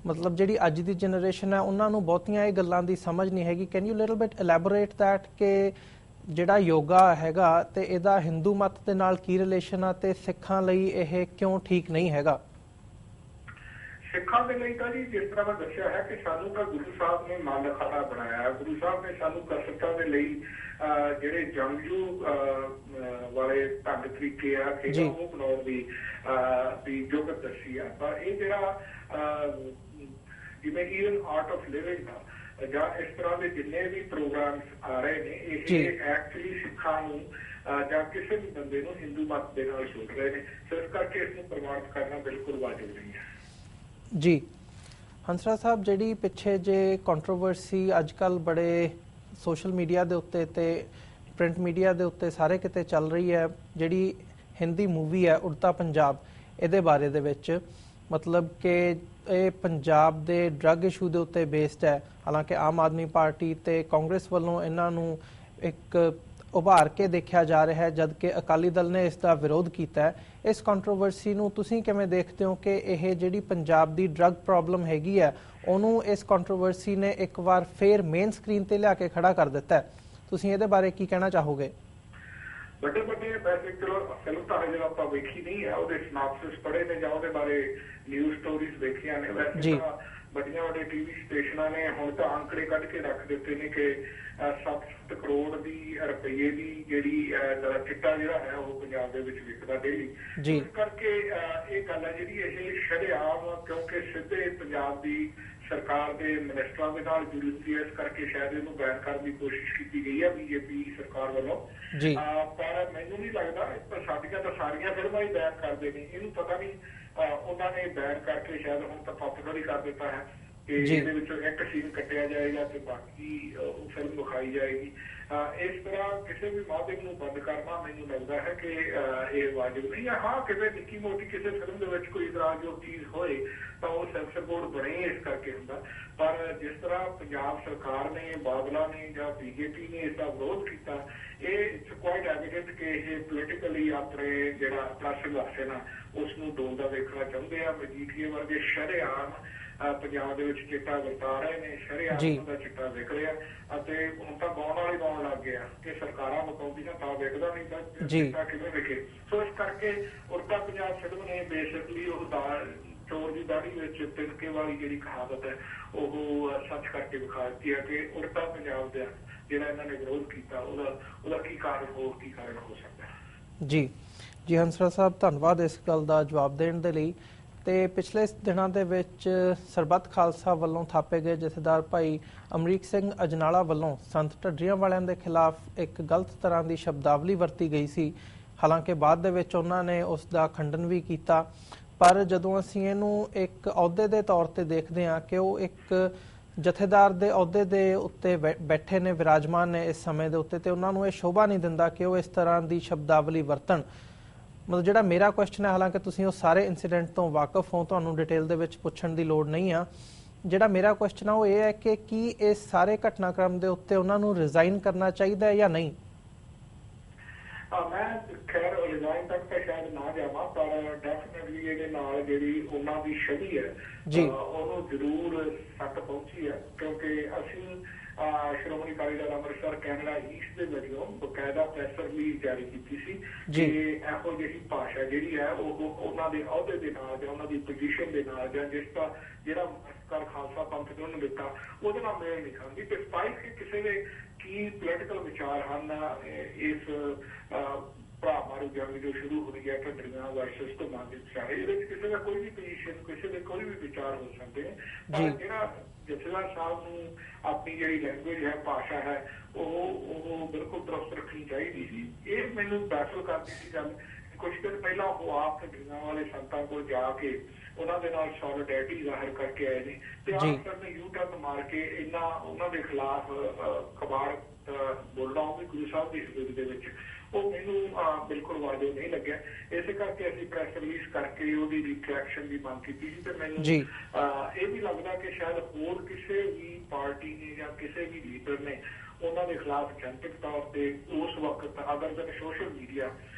ਮਤਲਬ ਜਿਹੜੀ ਅੱਜ ਦੀ ਜਨਰੇਸ਼ਨ ਹੈ ਉਹਨਾਂ ਨੂੰ ਬਹੁਤੀਆਂ ਇਹ ਗੱਲਾਂ ਦੀ ਸਮਝ ਨਹੀਂ ਹੈਗੀ। Can you little bit elaborate that ਕਿ ਜਿਹੜਾ ਯੋਗਾ ਹੈਗਾ ਤੇ ਇਹਦਾ ਹਿੰਦੂ ਮਤ ਦੇ ਨਾਲ ਕੀ ਰਿਲੇਸ਼ਨ ਆ ਤੇ ਸਿੱਖਾਂ ਲਈ ਇਹ ਕਿਉਂ ਠੀਕ ਨਹੀਂ ਹੈਗਾ? ਸਿੱਖਾਂ ਦੇ ਲਈ ਤਾਂ ਜੀ ਜਿਸ ਤਰ੍ਹਾਂ ਮੈਂ ਦੱਸਿਆ ਹੈ ਕਿ ਸਾਨੂੰ ਤਾਂ ਗੁਰੂ ਸਾਹਿਬ ਨੇ ਮਨ ਅਖਾੜਾ ਬਣਾਇਆ। ਗੁਰੂ ਸਾਹਿਬ ਨੇ ਸਾਨੂੰ ਕਸਰਤਾਂ ਦੇ ਲਈ ਜਿਹੜੇ ਜੰਗਜੂ ਵਾਲੇ ਢੰਗ ਤਰੀਕੇ ਆ ਖੇਡਾਂ ਉਹ ਬਣਾਉਣ ਦੀ ਜੁਗਤ ਦੱਸੀ ਆ। ਪਰ ਇਹ ਜਿਹੜਾ ਜਿਵੇਂ ਈਵਨ ਆਰਟ ਆਫ ਲਿਵਿੰਗ ਦਾ ਜਾਂ ਇਸ ਤਰ੍ਹਾਂ ਦੇ ਜਿੰਨੇ ਵੀ ਪ੍ਰੋਗਰਾਮਸ ਆ ਰਹੇ ਨੇ ਇਹ ਐਕਚੁਅਲੀ ਸਿੱਖਾਂ ਨੂੰ ਜਾਂ ਕਿਸੇ ਵੀ ਬੰਦੇ ਨੂੰ ਹਿੰਦੂ ਮਤ ਦੇ ਨਾਲ ਜੋੜ ਰਹੇ ਨੇ। ਸੋ ਇਸ ਕਰਕੇ ਇਸ ਨੂੰ ਪ੍ਰਮਾਣਿਤ ਕਰਨਾ ਬਿਲਕੁਲ ਵਾਜਿਬ ਨਹੀਂ ਹੈ। ਜੀ ਹੰਸਰਾ ਸਾਹਿਬ, ਜਿਹੜੀ ਪਿੱਛੇ ਜੇ ਕੰਟਰੋਵਰਸੀ ਅੱਜ ਕੱਲ੍ਹ ਬੜੇ ਸੋਸ਼ਲ ਮੀਡੀਆ ਦੇ ਉੱਤੇ ਤੇ ਪ੍ਰਿੰਟ ਮੀਡੀਆ ਦੇ ਉੱਤੇ ਸਾਰੇ ਕਿਤੇ ਚੱਲ ਰਹੀ ਹੈ, ਜਿਹੜੀ ਹਿੰਦੀ ਮੂਵੀ ਹੈ ਉੜਤਾ ਪੰਜਾਬ, ਇਹਦੇ ਬਾਰੇ ਦੇ ਵਿੱਚ ਮਤਲਬ ਕਿ ਇਹ ਪੰਜਾਬ ਦੇ ਡਰੱਗ ਇਸ਼ੂ ਦੇ ਉੱਤੇ ਬੇਸਡ ਹੈ। ਹਾਲਾਂਕਿ ਆਮ ਆਦਮੀ ਪਾਰਟੀ ਤੇ ਕਾਂਗਰਸ ਵੱਲੋਂ ਇਹਨਾਂ ਨੂੰ ਇੱਕ ਉਭਾਰ ਕੇ ਦੇਖਿਆ ਜਾ ਰਿਹਾ ਹੈ, ਜਦਕਿ ਅਕਾਲੀ ਦਲ ਨੇ ਇਸ ਦਾ ਵਿਰੋਧ ਕੀਤਾ ਹੈ। ਇਸ ਕੰਟਰੋਵਰਸੀ ਨੂੰ ਤੁਸੀਂ ਕਿਵੇਂ ਦੇਖਦੇ ਹੋ ਕਿ ਇਹ ਜਿਹੜੀ ਪੰਜਾਬ ਦੀ ਡਰੱਗ ਪ੍ਰੋਬਲਮ ਹੈਗੀ ਹੈ ਉਹਨੂੰ ਇਸ ਕੰਟਰੋਵਰਸੀ ਨੇ ਇੱਕ ਵਾਰ ਫੇਰ ਮੇਨ ਸਕਰੀਨ ਤੇ ਲਿਆ ਕੇ ਖੜਾ ਕਰ ਦਿੱਤਾ ਹੈ? ਤੁਸੀਂ ਇਹਦੇ ਬਾਰੇ ਕੀ ਕਹਿਣਾ ਚਾਹੋਗੇ? ਵੱਡੇ ਵੈਸੇ ਚਲੋ ਫਿਲਮ ਤਾਂ ਹਜੇ ਆਪਾਂ ਵੇਖੀ ਨਹੀਂ ਹੈ, ਉਹਦੇ ਸਿਨਾਪਸਿਸ ਪੜ੍ਹੇ ਨੇ ਜਾਂ ਉਹਦੇ ਬਾਰੇ ਨਿਊਜ਼ ਸਟੋਰੀਜ਼ ਦੇਖੀਆਂ ਨੇ। ਵੈਸੇ ਤਾਂ ਵੱਡੇ ਟੀਵੀ ਸਟੇਸ਼ਨਾਂ ਨੇ ਹੁਣ ਤਾਂ ਅੰਕੜੇ ਕੱਢ ਕੇ ਰੱਖ ਦਿੱਤੇ ਨੇ ਕਿ 7 ਕਰੋੜ ਦੀ ਰੁਪਈਏ ਦੀ ਜਿਹੜੀ ਚਿੱਟਾ ਜਿਹੜਾ ਹੈ ਉਹ ਪੰਜਾਬ ਦੇ ਵਿੱਚ ਵਿਕਦਾ ਡੇਲੀ। ਇਸ ਕਰਕੇ ਇਹ ਗੱਲ ਹੈ ਜਿਹੜੀ ਇਹ ਸ਼ਰੇਆਮ, ਕਿਉਂਕਿ ਸਿੱਧੇ ਪੰਜਾਬ ਦੀ ਸਰਕਾਰ ਦੇ ਮਿਨਿਸਟਰਾਂ ਦੇ ਨਾਲ ਜੁੜੀ ਹੁੰਦੀ ਹੈ, ਇਸ ਕਰਕੇ ਸ਼ਾਇਦ ਇਹਨੂੰ ਬੈਨ ਕਰਨ ਦੀ ਕੋਸ਼ਿਸ਼ ਕੀਤੀ ਗਈ ਹੈ ਬੀਜੇਪੀ ਸਰਕਾਰ ਵੱਲੋਂ। ਪਰ ਮੈਨੂੰ ਨਹੀਂ ਲੱਗਦਾ, ਸਾਡੀਆਂ ਤਾਂ ਸਾਰੀਆਂ ਫਿਲਮਾਂ ਹੀ ਬੈਨ ਕਰਦੇ ਨੇ, ਇਹਨੂੰ ਪਤਾ ਨਹੀਂ ਉਹਨਾਂ ਨੇ ਬੈਨ ਕਰਕੇ ਸ਼ਾਇਦ ਹੁਣ ਤਾਂ ਪਪੂਲਰ ਹੀ ਕਰ ਦਿੱਤਾ ਹੈ ਕਿ ਇਹਦੇ ਵਿੱਚੋਂ ਇੱਕ ਸੀਨ ਕੱਟਿਆ ਜਾਏਗਾ ਤੇ ਬਾਕੀ ਉਹ ਫਿਲਮ ਵਿਖਾਈ ਜਾਏਗੀ। ਇਸ ਤਰ੍ਹਾਂ ਕਿਸੇ ਵੀ ਮਾਧਿਅਮ ਨੂੰ ਬੰਦ ਕਰਨਾ ਮੈਨੂੰ ਲੱਗਦਾ ਹੈ ਕਿ ਇਹ ਵਾਜਬ ਨਹੀਂ ਹੈ। ਹਾਂ, ਕਿਸੇ ਨਿੱਕੀ ਮੋਟੀ ਕਿਸੇ ਫਿਲਮ ਦੇ ਵਿੱਚ ਕੋਈ ਇਤਰਾਜ਼ਯੋਗ ਚੀਜ਼ ਹੋਏ ਤਾਂ ਉਹ ਸੈਂਸਰ ਬੋਰਡ ਬਣੇ ਇਸ ਕਰਕੇ ਹੁੰਦਾ। ਪਰ ਜਿਸ ਤਰ੍ਹਾਂ ਪੰਜਾਬ ਸਰਕਾਰ ਨੇ, ਬਾਦਲਾਂ ਨੇ ਜਾਂ ਬੀਜੇਪੀ ਨੇ ਇਸ ਦਾ ਵਿਰੋਧ ਕੀਤਾ, ਇਹ ਇਟਸ ਕੁਆਇਟ ਐਵੀਡੈਂਟ ਕਿ ਇਹ ਪੋਲੀਟੀਕਲੀ ਆਪਣੇ ਜਿਹੜਾ ਆਪਣਾ ਸੰਘਰਸ਼ ਹੈ ਨਾ ਉਸ ਨੂੰ ਡੋਲਦਾ ਵੇਖਣਾ ਚਾਹੁੰਦੇ ਆ। ਮਜੀਠੀਏ ਵਰਗੇ ਸ਼ਰੇਆਮ ਪੰਜਾਬ ਦੇ ਵਿੱਚ ਚਿੱਟਾ ਵਰਤਾ ਰਹੇ ਨੇ, ਸ਼ਰੇਆਮ ਦਾ ਚਿੱਟਾ ਵਿਕ ਰਿਹਾ ਅਤੇ ਹੁਣ ਤਾਂ ਗਾਉਣ ਵਾਲੇ ਗਾਉਣ ਲੱਗ ਗਏ ਆ ਕਿ ਸਰਕਾਰਾਂ ਵਿਕਾਉਂਦੀਆਂ ਤਾਂ ਵਿਕਦਾ ਨਹੀਂ ਤਾਂ ਚਿੱਟਾ ਕਿਵੇਂ ਵਿਕੇ। ਸੋ ਇਸ ਕਰਕੇ ਉੜਤਾ ਪੰਜਾਬ ਫਿਲਮ ਨੇ ਬੇਸਿਕਲੀ ਉਹ ਚੋਰ ਦੀ ਦਾੜੀ ਵਿੱਚ ਤਿਲਕੇ ਵਾਲੀ ਜਿਹੜੀ ਕਹਾਵਤ ਹੈ ਉਹ ਸੱਚ ਕਰਕੇ ਵਿਖਾ ਦਿੱਤੀ ਹੈ ਕਿ ਉੜਤਾ ਪੰਜਾਬ ਦਾ ਜਿਹੜਾ ਇਹਨਾਂ ਨੇ ਵਿਰੋਧ ਕੀਤਾ ਉਹਦਾ ਕੀ ਕਾਰਨ ਹੋ ਸਕਦਾ। ਜੀ ਹੰਸਰਾ ਸਾਹਿਬ, ਧੰਨਵਾਦ ਇਸ ਗੱਲ ਦਾ ਜਵਾਬ ਦੇਣ ਦੇ ਲਈ। ਤੇ ਪਿਛਲੇ ਦਿਨਾਂ ਦੇ ਵਿੱਚ ਸਰਬੱਤ ਖਾਲਸਾ ਵੱਲੋਂ ਥਾਪੇ ਗਏ ਜਥੇਦਾਰ ਭਾਈ ਅਮਰੀਕ ਸਿੰਘ ਅਜਨਾਲਾ ਵੱਲੋਂ ਸੰਤ ਢੱਡਰੀਆਂ ਵਾਲਿਆਂ ਦੇ ਖਿਲਾਫ ਇੱਕ ਗਲਤ ਤਰ੍ਹਾਂ ਦੀ ਸ਼ਬਦਾਵਲੀ ਵਰਤੀ ਗਈ ਸੀ। ਹਾਲਾਂਕਿ ਬਾਅਦ ਦੇ ਵਿੱਚ ਉਹਨਾਂ ਨੇ ਉਸ ਦਾ ਖੰਡਨ ਵੀ ਕੀਤਾ, ਪਰ ਜਦੋਂ ਅਸੀਂ ਇਹਨੂੰ ਇੱਕ ਅਹੁਦੇ ਦੇ ਤੌਰ ਤੇ ਦੇਖਦੇ ਹਾਂ ਕਿ ਉਹ ਇੱਕ ਜਥੇਦਾਰ ਦੇ ਅਹੁਦੇ ਦੇ ਉੱਤੇ ਬੈਠੇ ਨੇ, ਵਿਰਾਜਮਾਨ ਨੇ ਇਸ ਸਮੇਂ ਦੇ ਉੱਤੇ, ਤੇ ਉਹਨਾਂ ਨੂੰ ਇਹ ਸ਼ੋਭਾ ਨਹੀਂ ਦਿੰਦਾ ਕਿ ਉਹ ਇਸ ਤਰ੍ਹਾਂ ਦੀ ਸ਼ਬਦਾਵਲੀ ਵਰਤਣ। ਮਤਲਬ ਜਿਹੜਾ ਮੇਰਾ ਕੁਐਸਚਨ ਹੈ, ਹਾਲਾਂਕਿ ਤੁਸੀਂ ਉਹ ਸਾਰੇ ਇਨਸੀਡੈਂਟ ਤੋਂ ਵਾਕਿਫ ਹੋ, ਤੁਹਾਨੂੰ ਡਿਟੇਲ ਦੇ ਵਿੱਚ ਪੁੱਛਣ ਦੀ ਲੋੜ ਨਹੀਂ ਆ, ਜਿਹੜਾ ਮੇਰਾ ਕੁਐਸਚਨ ਆ ਉਹ ਇਹ ਹੈ ਕਿ ਕੀ ਇਸ ਸਾਰੇ ਘਟਨਾਕ੍ਰਮ ਦੇ ਉੱਤੇ ਉਹਨਾਂ ਨੂੰ ਰਿਜ਼ਾਈਨ ਕਰਨਾ ਚਾਹੀਦਾ ਹੈ ਜਾਂ ਨਹੀਂ? ਮੈਂ ਖੈਰ ਰਿਜ਼ਾਈਨ ਤੱਕ ਤਾਂ ਸ਼ਾਇਦ ਨਾ ਜਾਵਾਂ, ਪਰ ਡੈਫੀਨਿਟਲੀ ਇਹਦੇ ਨਾਲ ਜਿਹੜੀ ਉਹਨਾਂ ਦੀ ਛਵੀ ਹੈ ਉਹਨੂੰ ਜ਼ਰੂਰ ਸੱਟ ਪਹੁੰਚੀ ਹੈ। ਕਿਉਂਕਿ ਅਸੀਂ ਸ਼੍ਰੋਮਣੀ ਅਕਾਲੀ ਦਲ ਅੰਮ੍ਰਿਤਸਰ ਕੈਨੇਡਾ ਈਸਟ ਦੇ ਵਜੋਂ ਬਕਾਇਦਾ ਪ੍ਰੈਸ ਰਿਲੀਜ਼ ਜਾਰੀ ਕੀਤੀ ਸੀ ਕਿ ਇਹੋ ਜਿਹੀ ਭਾਸ਼ਾ ਜਿਹੜੀ ਹੈ ਉਹ ਉਹਨਾਂ ਦੇ ਅਹੁਦੇ ਦੇ ਨਾਲ ਜਾਂ ਉਹਨਾਂ ਦੀ ਪੋਜੀਸ਼ਨ ਦੇ ਨਾਲ ਜਾਂ ਜਿਸ ਦਾ ਜਿਹੜਾ ਕਰ ਖਾਲਸਾ ਪੰਥ ਨੇ ਉਹਨੂੰ ਦਿੱਤਾ ਉਹਦੇ ਨਾਲ ਮੇਲ ਨਹੀਂ ਖਾਂਦੀ। ਡਿਸਪਾਈਟ ਕਿ ਕਿਸੇ ਦੇ ਕੀ ਪੋਲੀਟੀਕਲ ਵਿਚਾਰ ਹਨ, ਇਸ ਭਰਾ ਮਾਰੂ ਜੰਗ ਜੋ ਸ਼ੁਰੂ ਹੋ ਰਹੀ ਹੈ ਢੱਡਰੀਆਂ ਵਰਸਸ ਘੁੰਮਾਂ ਦੇ ਵਿਚਾਰੇ, ਇਹਦੇ ਵਿੱਚ ਕਿਸੇ ਦਾ ਕੋਈ ਵੀ ਪੋਜੀਸ਼ਨ, ਕਿਸੇ ਦੇ ਕੋਈ ਵੀ ਵਿਚਾਰ ਹੋ ਸਕਦੇ ਨੇ। ਪਰ ਜਿਹੜਾ ਜਥੇਦਾਰ ਸਾਹਿਬ ਨੂੰ ਆਪਣੀ ਜਿਹੜੀ ਲੈਂਗੁਏਜ ਹੈ, ਭਾਸ਼ਾ ਹੈ, ਉਹ ਬਿਲਕੁਲ ਦਰੁਸਤ ਰੱਖਣੀ ਚਾਹੀਦੀ ਸੀ। ਇਹ ਮੈਨੂੰ ਦਾਖਲ ਕਰਦੀ ਸੀ ਗੱਲ। ਕੁਝ ਦਿਨ ਪਹਿਲਾਂ ਉਹ ਆਪ ਢੱਡਰੀਆਂ ਵਾਲੇ ਸੰਤਾਂ ਕੋਲ ਜਾ ਕੇ ਉਹਨਾਂ ਦੇ ਨਾਲ ਸੋਲੀਡੈਰਿਟੀ ਜ਼ਾਹਿਰ ਕਰਕੇ ਆਏ ਨੇ ਤੇ ਆਪ ਨੇ ਯੂ ਟਰਨ ਮਾਰ ਕੇ ਉਹਨਾਂ ਦੇ ਖਿਲਾਫ ਕਬਾੜ ਬੋਲਣਾ ਉਹ ਵੀ ਗੁਰੂ ਸਾਹਿਬ ਦੀ ਹਜ਼ੂਰੀ ਦੇ ਵਿੱਚ, ਉਹ ਮੈਨੂੰ ਬਿਲਕੁਲ ਵਾਜਬ ਨਹੀਂ ਲੱਗਿਆ। ਇਸੇ ਕਰਕੇ ਅਸੀਂ ਪ੍ਰੈਸ ਰਿਲੀਜ਼ ਕਰਕੇ ਉਹਦੀ ਰਿਐਕਸ਼ਨ ਦੀ ਮੰਗ ਕੀਤੀ ਸੀ। ਤੇ ਮੈਨੂੰ ਇਹ ਵੀ ਲੱਗਦਾ ਕਿ ਸ਼ਾਇਦ ਹੋਰ ਕਿਸੇ ਵੀ ਪਾਰਟੀ ਨੇ ਜਾਂ ਕਿਸੇ ਵੀ ਲੀਡਰ ਨੇ ਉਹਨਾਂ ਦੇ ਖਿਲਾਫ ਜਨਤਕ ਤੌਰ ਤੇ ਉਸ ਵਕਤ ਅਦਰ ਦਨ ਸੋਸ਼ਲ ਮੀਡੀਆ